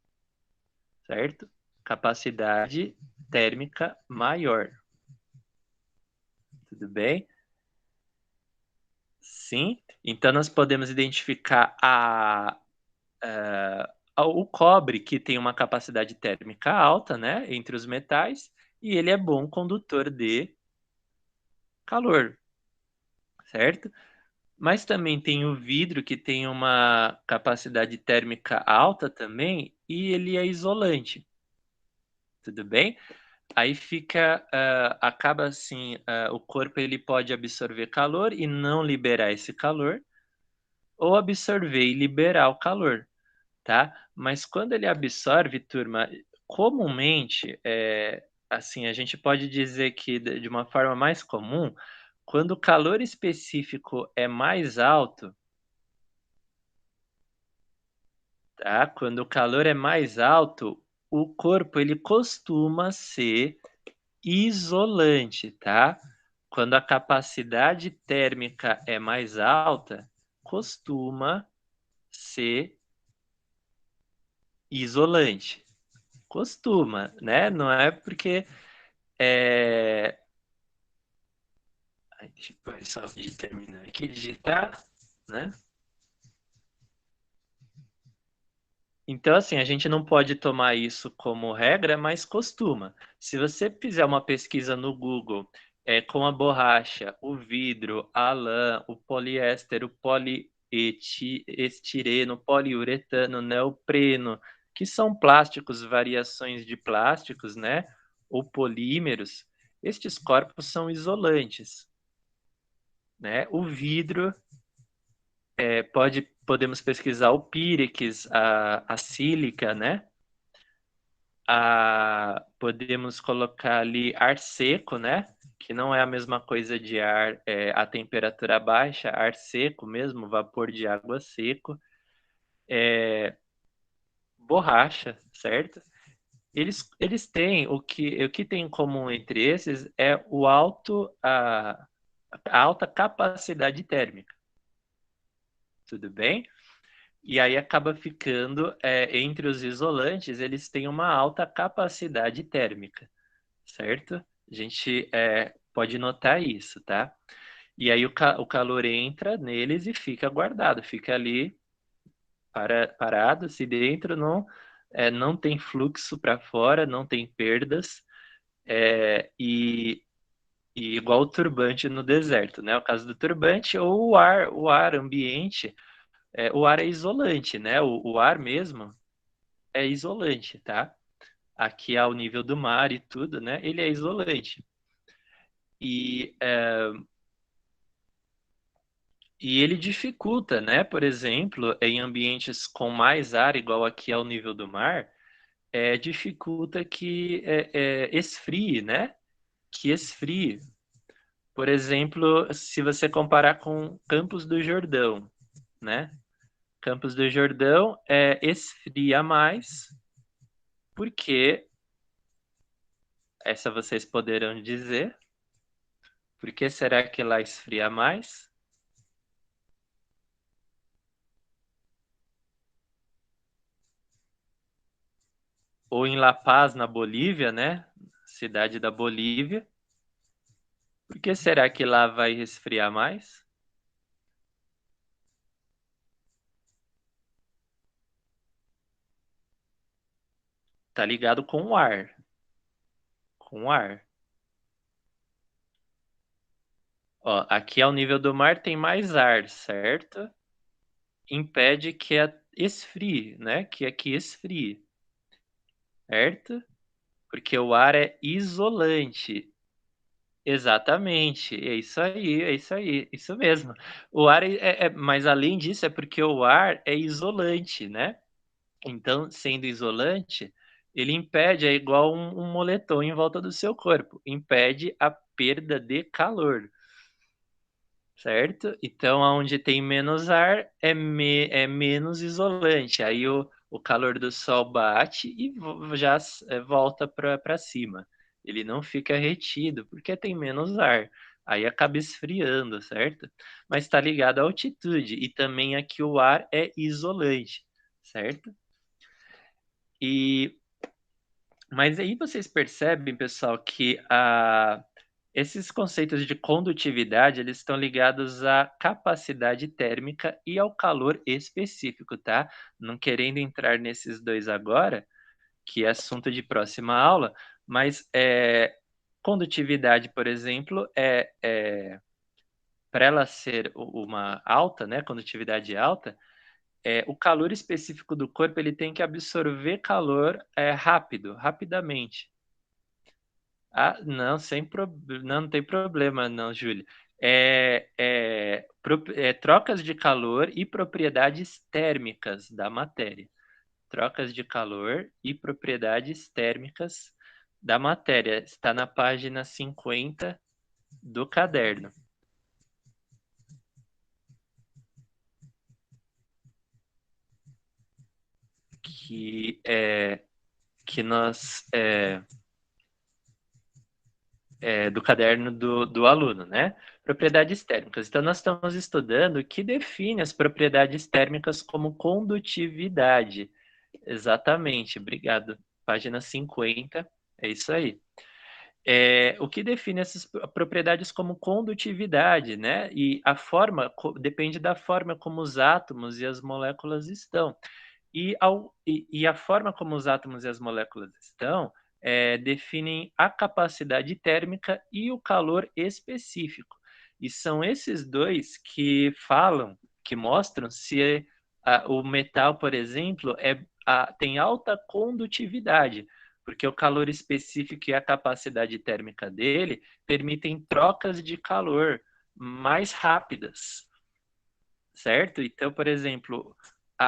certo? Capacidade térmica maior, tudo bem? Sim, então nós podemos identificar o cobre que tem uma capacidade térmica alta, né, entre os metais, e ele é bom condutor de calor, certo? Mas também tem o vidro que tem uma capacidade térmica alta também, e ele é isolante, tudo bem? Aí fica, acaba assim, o corpo ele pode absorver calor e não liberar esse calor, ou absorver e liberar o calor, tá? Mas quando ele absorve, turma, comumente, assim, a gente pode dizer que de uma forma mais comum, quando o calor específico é mais alto, tá? Quando o calor é mais alto, o corpo ele costuma ser isolante, tá? Quando a capacidade térmica é mais alta, costuma ser isolante. Costuma, né? Não é porque é... Ai, deixa eu só terminar aqui de digitar, né? Então, assim, a gente não pode tomar isso como regra, mas costuma. Se você fizer uma pesquisa no Google, com a borracha, o vidro, a lã, o poliéster, o poliestireno, poliuretano, neopreno, que são plásticos, variações de plásticos, né? Ou polímeros, estes corpos são isolantes, né? O vidro podemos pesquisar o pírex, a sílica, né? Podemos colocar ali ar seco, né? Que não é a mesma coisa de ar a temperatura baixa, ar seco mesmo, vapor de água seco, borracha, certo? Eles têm o que tem em comum entre esses é a alta capacidade térmica, tudo bem? E aí acaba ficando, entre os isolantes, eles têm uma alta capacidade térmica, certo? A gente pode notar isso, tá? E aí o calor entra neles e fica guardado, fica ali parado, se dentro não tem fluxo para fora, não tem perdas, é, e, e igual o turbante no deserto, né? O caso do turbante ou o ar ambiente, o ar é isolante, né? O ar mesmo é isolante, tá? Aqui ao nível do mar e tudo, né? Ele é isolante. E, e ele dificulta, né? Por exemplo, em ambientes com mais ar, igual aqui ao nível do mar, dificulta que esfrie, né? Que esfrie. Por exemplo, se você comparar com Campos do Jordão, né? Campos do Jordão esfria mais, porque essa vocês poderão dizer. Por que será que lá esfria mais? Ou em La Paz, na Bolívia, né? Cidade da Bolívia. Por que será que lá vai resfriar mais? Tá ligado com o ar. Com o ar. Ó, aqui ao nível do mar tem mais ar, certo? Impede que esfrie, né? Que aqui esfrie, certo? Porque o ar é isolante. Exatamente, é isso aí, isso mesmo. O ar mas além disso, é porque o ar é isolante, né. Então, sendo isolante, ele impede, é igual um moletom em volta do seu corpo, impede a perda de calor. Certo? Então aonde tem menos ar é menos isolante, aí o calor do sol bate e volta para cima. Ele não fica retido, porque tem menos ar, aí acaba esfriando, certo? Mas está ligado à altitude e também a que o ar é isolante, certo? E mas aí vocês percebem, pessoal, que esses conceitos de condutividade, eles estão ligados à capacidade térmica e ao calor específico, tá? Não querendo entrar nesses 2 agora, que é assunto de próxima aula, mas, condutividade, por exemplo, pra ela ser uma alta, né, condutividade alta, o calor específico do corpo, ele tem que absorver calor, rapidamente. Ah, não, sem prob não, não tem problema não, Júlia. Trocas de calor e propriedades térmicas da matéria. Trocas de calor e propriedades térmicas da matéria. Está na página 50 do caderno, que, que nós, do caderno do aluno, né. Propriedades térmicas. Então nós estamos estudando o que define as propriedades térmicas como condutividade. Exatamente, obrigado. Página 50, é isso aí. O que define essas propriedades como condutividade, né, e a forma depende da forma como os átomos e as moléculas estão. E a forma como os átomos e as moléculas estão, definem a capacidade térmica e o calor específico. E são esses 2 que mostram se o metal, por exemplo, tem alta condutividade, porque o calor específico e a capacidade térmica dele permitem trocas de calor mais rápidas. Certo? Então, por exemplo,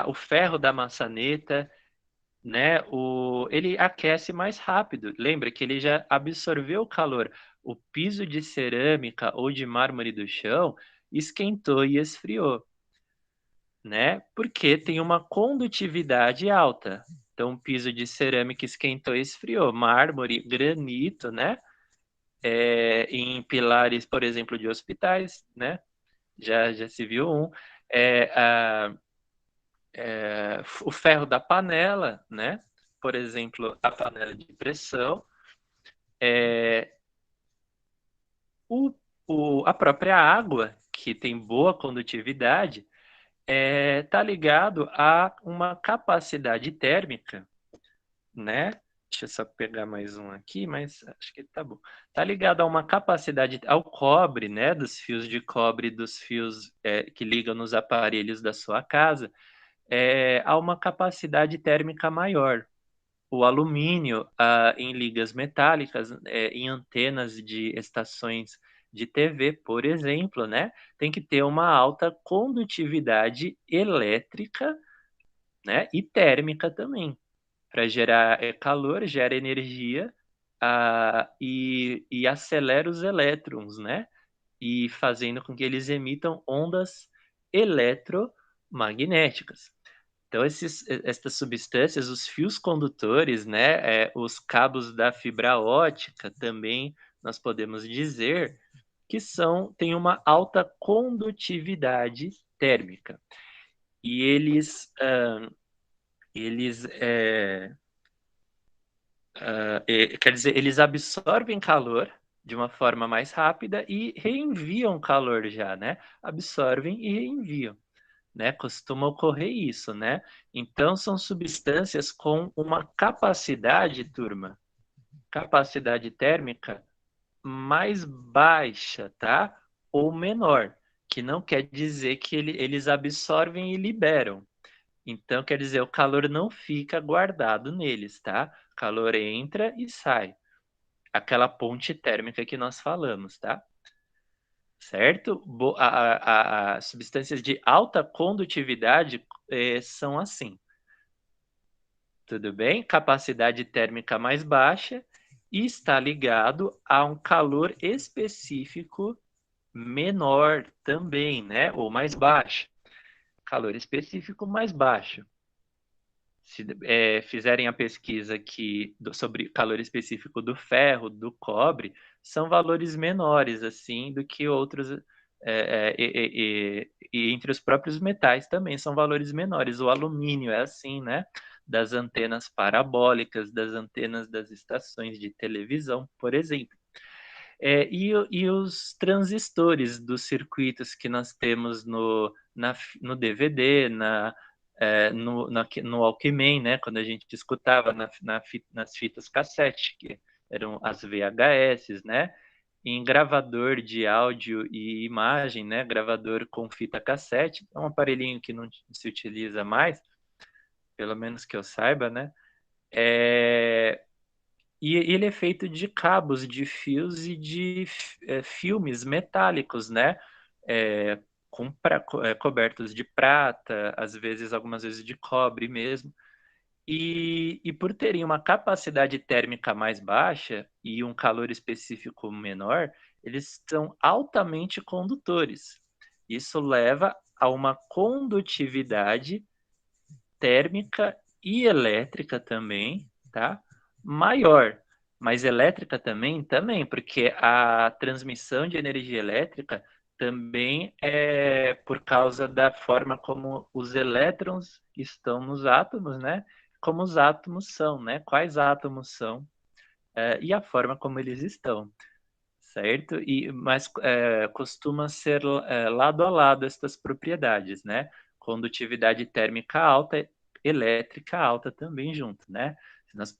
o ferro da maçaneta, né, ele aquece mais rápido. Lembra que ele já absorveu o calor. O piso de cerâmica ou de mármore do chão esquentou e esfriou, né, porque tem uma condutividade alta. Então, o piso de cerâmica esquentou e esfriou. Mármore, granito, né, em pilares, por exemplo, de hospitais, né, já se viu um. Eh, a o ferro da panela, né? Por exemplo, a panela de pressão, o, a própria água, que tem boa condutividade, está ligado a uma capacidade térmica, né? Deixa eu só pegar mais um aqui, mas acho que tá bom. Está ligado a uma capacidade, ao cobre, né? Dos fios de cobre, dos fios que ligam nos aparelhos da sua casa, há uma capacidade térmica maior. O alumínio, em ligas metálicas, em antenas de estações de TV, por exemplo, né, tem que ter uma alta condutividade elétrica, né, e térmica também, para gerar, calor, gera energia, e acelera os elétrons, né, e fazendo com que eles emitam ondas eletromagnéticas. Então essas substâncias, os fios condutores, né, os cabos da fibra ótica também, nós podemos dizer que têm uma alta condutividade térmica. E eles, quer dizer, eles absorvem calor de uma forma mais rápida e reenviam calor já, né, absorvem e reenviam. Né, costuma ocorrer isso, né. Então são substâncias com uma capacidade, turma, capacidade térmica mais baixa, tá, ou menor, que não quer dizer que eles absorvem e liberam. Então quer dizer, o calor não fica guardado neles, tá. O calor entra e sai. aquela ponte térmica que nós falamos, tá? Certo? As substâncias de alta condutividade são assim, tudo bem? Capacidade térmica mais baixa e está ligado a um calor específico menor também, né? Ou mais baixo. Calor específico mais baixo. Se fizerem a pesquisa sobre calor específico do ferro, do cobre, são valores menores, assim, do que outros, e entre os próprios metais também são valores menores. O alumínio é assim, né, das antenas parabólicas, das antenas das estações de televisão, por exemplo. E os transistores dos circuitos que nós temos no DVD, no Walkman, né, quando a gente escutava nas fitas cassete, que eram as VHS, né, em gravador de áudio e imagem, né, gravador com fita cassete, é um aparelhinho que não se utiliza mais, pelo menos que eu saiba, né, é, e ele é feito de cabos, de fios e de filmes metálicos, né, eh, cobertos de prata, às vezes, algumas vezes de cobre mesmo. E por terem uma capacidade térmica mais baixa e um calor específico menor, eles são altamente condutores. Isso leva a uma condutividade térmica e elétrica também, tá? Maior. Mas elétrica também, porque a transmissão de energia elétrica também é por causa da forma como os elétrons estão nos átomos, né? Como os átomos são, né? Quais átomos são, e a forma como eles estão, certo? Mas costuma ser lado a lado estas propriedades, né? Condutividade térmica alta, elétrica alta também junto, né? Se nós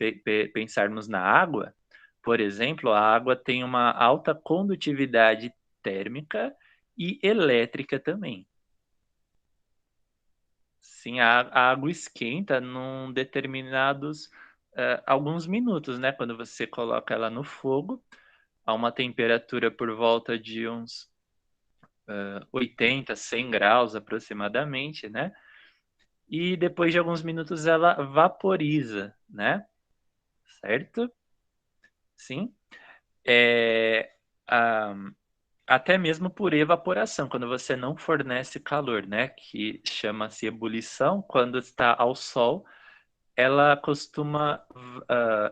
pensarmos na água, por exemplo, a água tem uma alta condutividade térmica e elétrica também. Sim, a água esquenta num determinados alguns minutos, né? Quando você coloca ela no fogo, a uma temperatura por volta de uns 80, 100 graus aproximadamente, né? E depois de alguns minutos ela vaporiza, né? Certo? Sim. É, a, até mesmo por evaporação, quando você não fornece calor, né? Que chama-se ebulição, quando está ao sol, ela costuma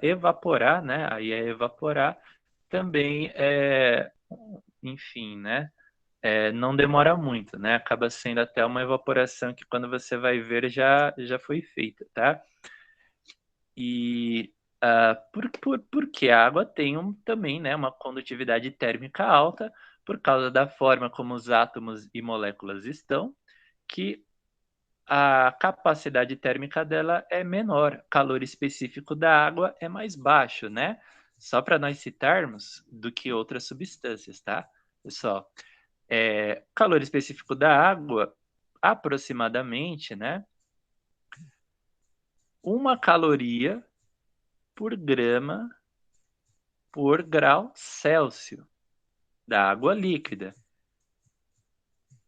evaporar, né? Aí é evaporar também, enfim, né? Não demora muito, né? Acaba sendo até uma evaporação que quando você vai ver já foi feita, tá? E porque a água tem também, né, uma condutividade térmica alta por causa da forma como os átomos e moléculas estão, que a capacidade térmica dela é menor, o calor específico da água é mais baixo, né? Só para nós citarmos do que outras substâncias, tá? Pessoal, calor específico da água, aproximadamente, né? 1 caloria por grama por grau Celsius da água líquida,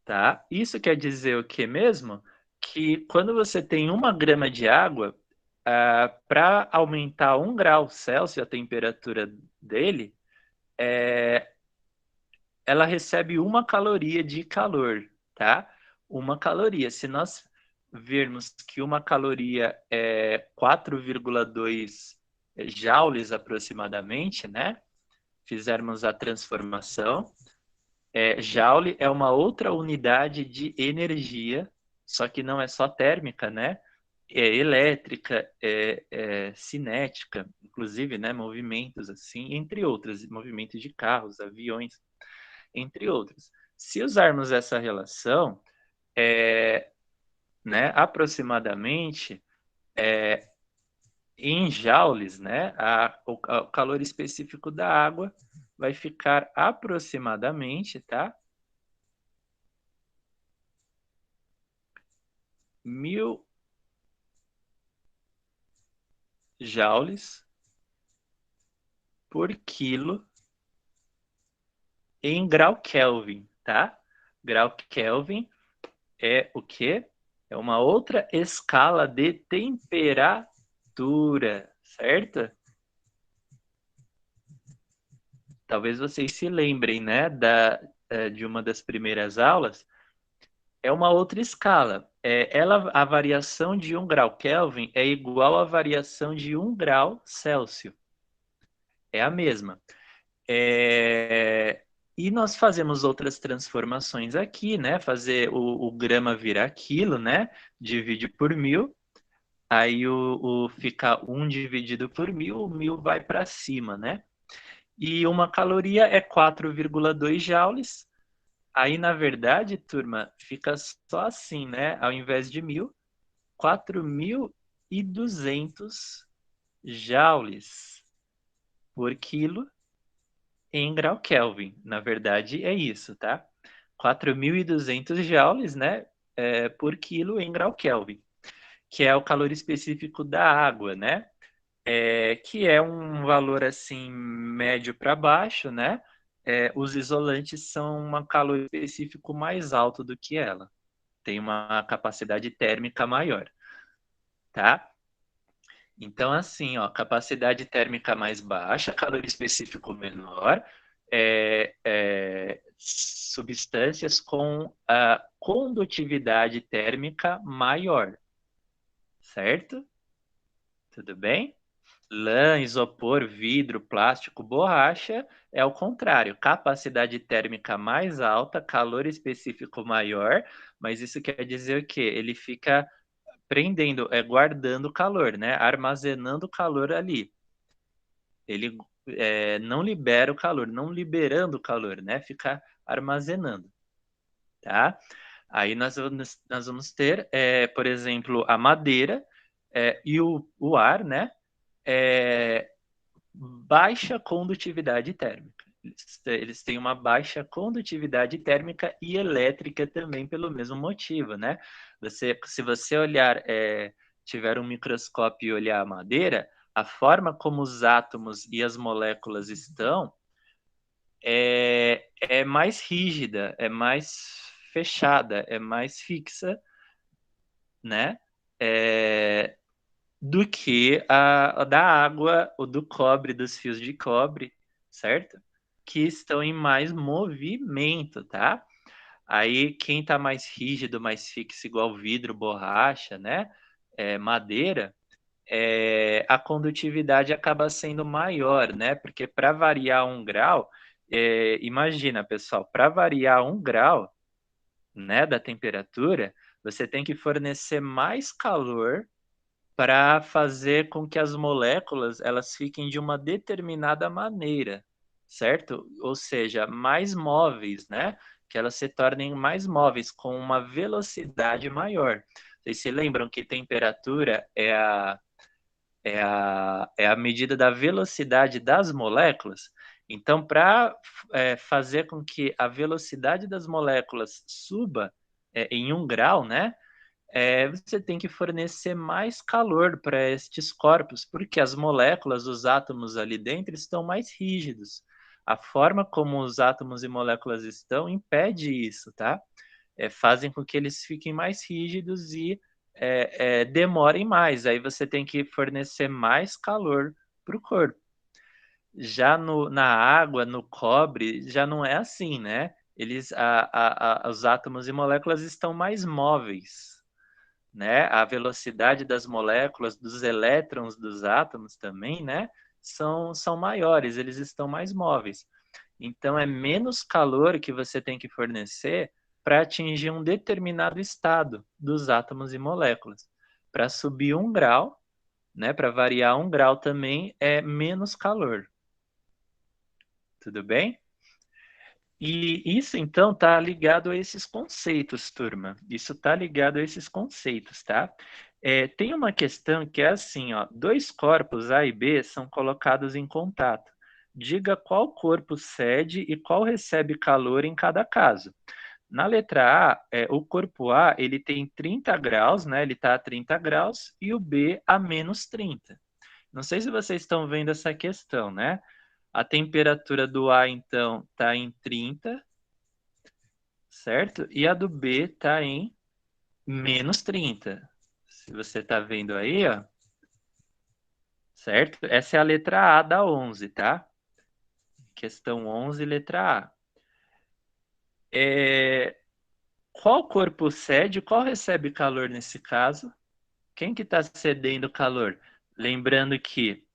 tá? Isso quer dizer o que mesmo? Que quando você tem 1 grama de água, para aumentar 1 grau Celsius a temperatura dele, ela recebe 1 caloria de calor, tá? 1 caloria. Se nós vermos que 1 caloria é 4,2 joules aproximadamente, né? Fizermos a transformação, joule é uma outra unidade de energia, só que não é só térmica, né? É elétrica, cinética, inclusive, né? Movimentos assim, entre outras, movimentos de carros, aviões, entre outros. Se usarmos essa relação, né, aproximadamente, em joules, né, o calor específico da água vai ficar aproximadamente, tá? 1.000 joules por quilo em grau Kelvin, tá? Grau Kelvin é o quê? É uma outra escala de temperatura, certo? Talvez vocês se lembrem, né, de uma das primeiras aulas. É uma outra escala. A variação de 1 grau Kelvin é igual à variação de 1 grau Celsius. É a mesma. E nós fazemos outras transformações aqui, né? Fazer o grama virar quilo, né? Divide por 1000. Aí fica 1 dividido por 1000, o 1000 vai para cima, né? E uma caloria é 4,2 joules. Aí, na verdade, turma, fica só assim, né? Ao invés de 1000, 4.200 joules por quilo em grau Kelvin. Na verdade, é isso, tá? 4.200 joules, né? Por quilo em grau Kelvin, que é o calor específico da água, né? Que é um valor assim médio para baixo, né? Os isolantes são um calor específico mais alto do que ela, tem uma capacidade térmica maior, tá? Então, assim, ó, capacidade térmica mais baixa, calor específico menor, substâncias com a condutividade térmica maior, certo? Tudo bem? Lã, isopor, vidro, plástico, borracha é o contrário. Capacidade térmica mais alta, calor específico maior, mas isso quer dizer o quê? Ele fica prendendo, guardando calor, né? Armazenando calor ali. Ele não libera o calor, não liberando o calor, né? Fica armazenando, tá? Aí nós vamos ter, por exemplo, a madeira e o ar, né? É, baixa condutividade térmica. Eles têm uma baixa condutividade térmica e elétrica também pelo mesmo motivo, né? Se você olhar, tiver um microscópio e olhar a madeira, a forma como os átomos e as moléculas estão é mais rígida, é mais fechada, é mais fixa, né? É, do que a da água, ou do cobre, dos fios de cobre, certo? Que estão em mais movimento, tá? Aí quem está mais rígido, mais fixo, igual vidro, borracha, né? Madeira, a condutividade acaba sendo maior, né? Porque para variar 1 grau, imagina, pessoal, para variar 1 grau, né, da temperatura, você tem que fornecer mais calor para fazer com que as moléculas elas fiquem de uma determinada maneira, certo? Ou seja, mais móveis, né? Que elas se tornem mais móveis com uma velocidade maior. Vocês se lembram que temperatura é a medida da velocidade das moléculas? Então, para fazer com que a velocidade das moléculas suba em 1 grau, né? Você tem que fornecer mais calor para estes corpos, porque as moléculas, os átomos ali dentro estão mais rígidos. A forma como os átomos e moléculas estão impede isso, tá? Fazem com que eles fiquem mais rígidos e demorem mais. Aí você tem que fornecer mais calor para o corpo. Já na água, no cobre, já não é assim, né? Os átomos e moléculas estão mais móveis, né? A velocidade das moléculas, dos elétrons dos átomos também, né? São maiores, eles estão mais móveis. Então, é menos calor que você tem que fornecer para atingir um determinado estado dos átomos e moléculas. Para subir 1 grau, né? Para variar 1 grau também é menos calor. Tudo bem? E isso, então, está ligado a esses conceitos, turma. Isso está ligado a esses conceitos, tá? Tem uma questão que é assim, ó, dois corpos A e B são colocados em contato. Diga qual corpo cede e qual recebe calor em cada caso. Na letra A, o corpo A ele tem 30 graus, né? Ele está a 30 graus, e o B a -30. Não sei se vocês estão vendo essa questão, né? A temperatura do A, então, está em 30, certo? E a do B está em menos 30. Se você está vendo aí, ó, certo? Essa é a letra A da 11, tá? Questão 11, letra A. Qual corpo cede, qual recebe calor nesse caso? Quem que está cedendo calor? Lembrando que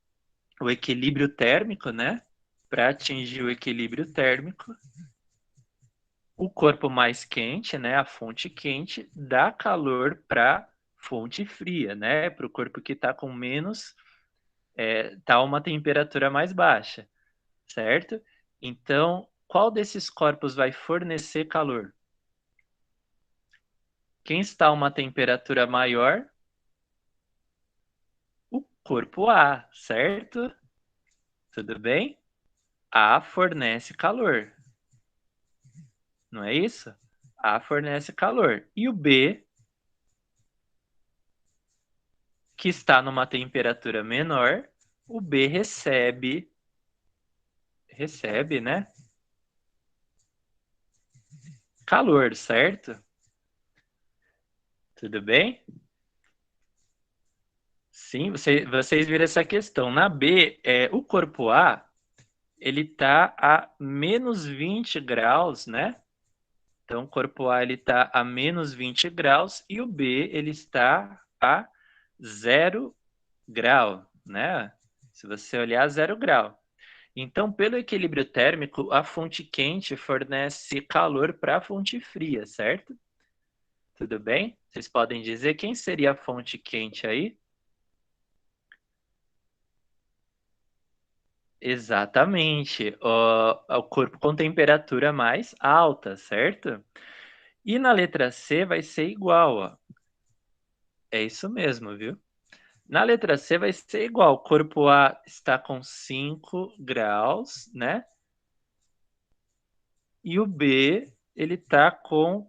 o equilíbrio térmico, né? Para atingir o equilíbrio térmico, o corpo mais quente, né? A fonte quente, dá calor para fonte fria, né? Para o corpo que está com menos, tá uma temperatura mais baixa, certo? Então, qual desses corpos vai fornecer calor? Quem está a uma temperatura maior? O corpo A, certo? Tudo bem? A fornece calor, não é isso? A fornece calor. E o B, que está numa temperatura menor, o B recebe, né? Calor, certo? Tudo bem? Sim, vocês viram essa questão. Na B, o corpo A, ele está a menos 20 graus, né? Então, o corpo A ele está a menos 20 graus e o B ele está a 0 grau, né? Se você olhar, 0 grau. Então, pelo equilíbrio térmico, a fonte quente fornece calor para a fonte fria, certo? Tudo bem? Vocês podem dizer quem seria a fonte quente aí? Exatamente, o corpo com temperatura mais alta, certo? E na letra C vai ser igual, ó. É isso mesmo, viu? Na letra C vai ser igual. O corpo A está com 5 graus, né? E o B, ele está com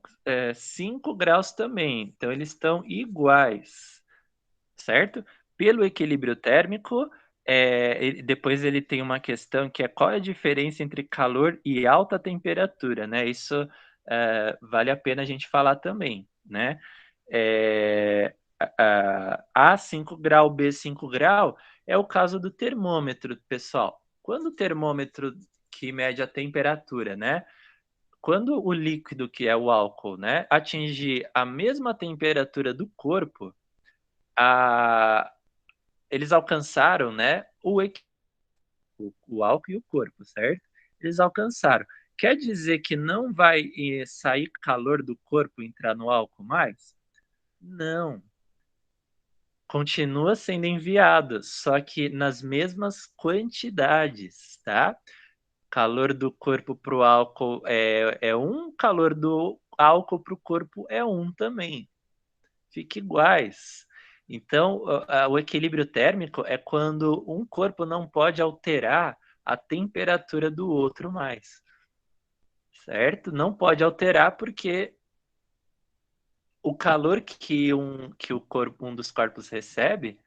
5 graus também. Então, eles estão iguais, certo? Pelo equilíbrio térmico, depois ele tem uma questão que é qual é a diferença entre calor e alta temperatura, né? Isso vale a pena a gente falar também, né? A 5 grau, B 5 grau é o caso do termômetro, pessoal. Quando o termômetro que mede a temperatura, né? Quando o líquido, que é o álcool, né, atingir a mesma temperatura do corpo, a, eles alcançaram, né, o álcool e o corpo, certo? Eles alcançaram. Quer dizer que não vai sair calor do corpo e entrar no álcool mais? Não. Continua sendo enviado, só que nas mesmas quantidades, tá? Calor do corpo para o álcool é um, calor do álcool para o corpo é um também. Fica iguais. Então, o equilíbrio térmico é quando um corpo não pode alterar a temperatura do outro mais, certo? Não pode alterar porque o calor que o corpo, um dos corpos recebe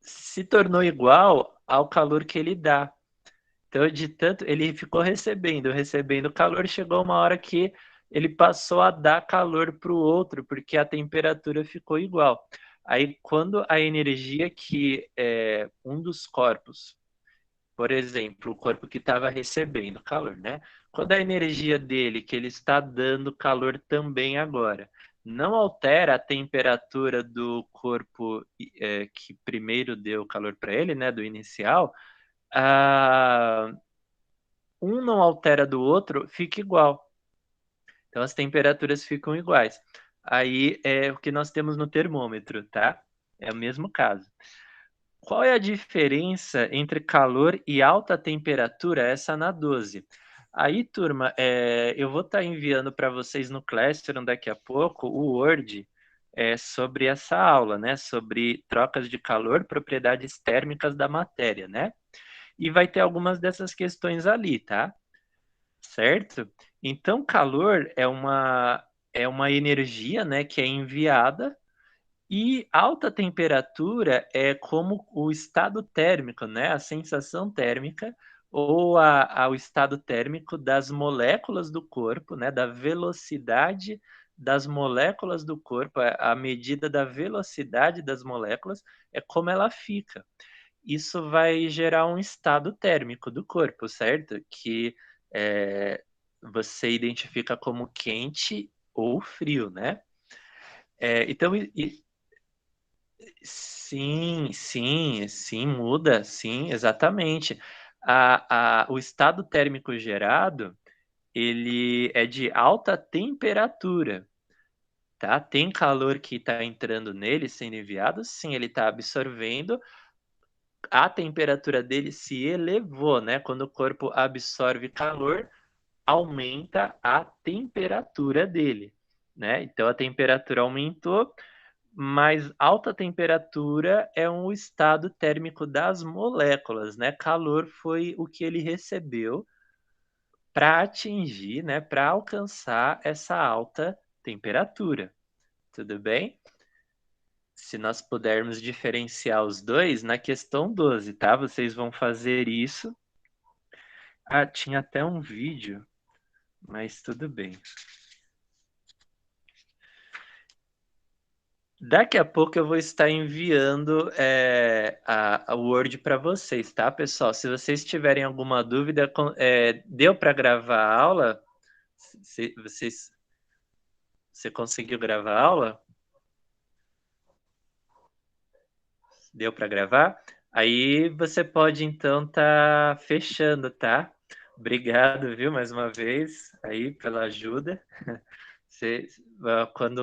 se tornou igual ao calor que ele dá. Então, de tanto, ele ficou recebendo calor, chegou uma hora que ele passou a dar calor para o outro, porque a temperatura ficou igual. Aí, quando a energia que um dos corpos, por exemplo, o corpo que estava recebendo calor, né? Quando a energia dele, que ele está dando calor também agora, não altera a temperatura do corpo que primeiro deu calor para ele, né? Do inicial, ah, um não altera do outro, fica igual. Então as temperaturas ficam iguais. Aí é o que nós temos no termômetro, tá? É o mesmo caso. Qual é a diferença entre calor e alta temperatura? Essa na 12. Aí, turma, eu vou estar enviando para vocês no Classroom daqui a pouco o Word sobre essa aula, né? Sobre trocas de calor, propriedades térmicas da matéria, né? E vai ter algumas dessas questões ali, tá? Certo? Então, calor é uma energia, né, que é enviada E alta temperatura é como o estado térmico, né, a sensação térmica ou o estado térmico das moléculas do corpo, né, da velocidade das moléculas do corpo, a medida da velocidade das moléculas é como ela fica. Isso vai gerar um estado térmico do corpo, certo? Que, você identifica como quente ou frio, né. Então sim, sim, sim, muda, sim, exatamente. O estado térmico gerado, ele é de alta temperatura, tá. Tem calor que está entrando nele, sendo enviado, sim, ele está absorvendo, a temperatura dele se elevou, né, quando o corpo absorve calor, aumenta a temperatura dele, né. Então a temperatura aumentou, mas alta temperatura é um estado térmico das moléculas, né, calor foi o que ele recebeu para atingir, né, para alcançar essa alta temperatura, tudo bem? Se nós pudermos diferenciar os 2 na questão 12, tá, vocês vão fazer isso. Tinha até um vídeo, mas tudo bem. Daqui a pouco eu vou estar enviando, a Word para vocês, tá, pessoal? Se vocês tiverem alguma dúvida deu para gravar a aula? Se vocês Você conseguiu gravar a aula? Deu para gravar? Aí você pode então tá fechando, tá? Obrigado, viu, mais uma vez aí pela ajuda. Você quando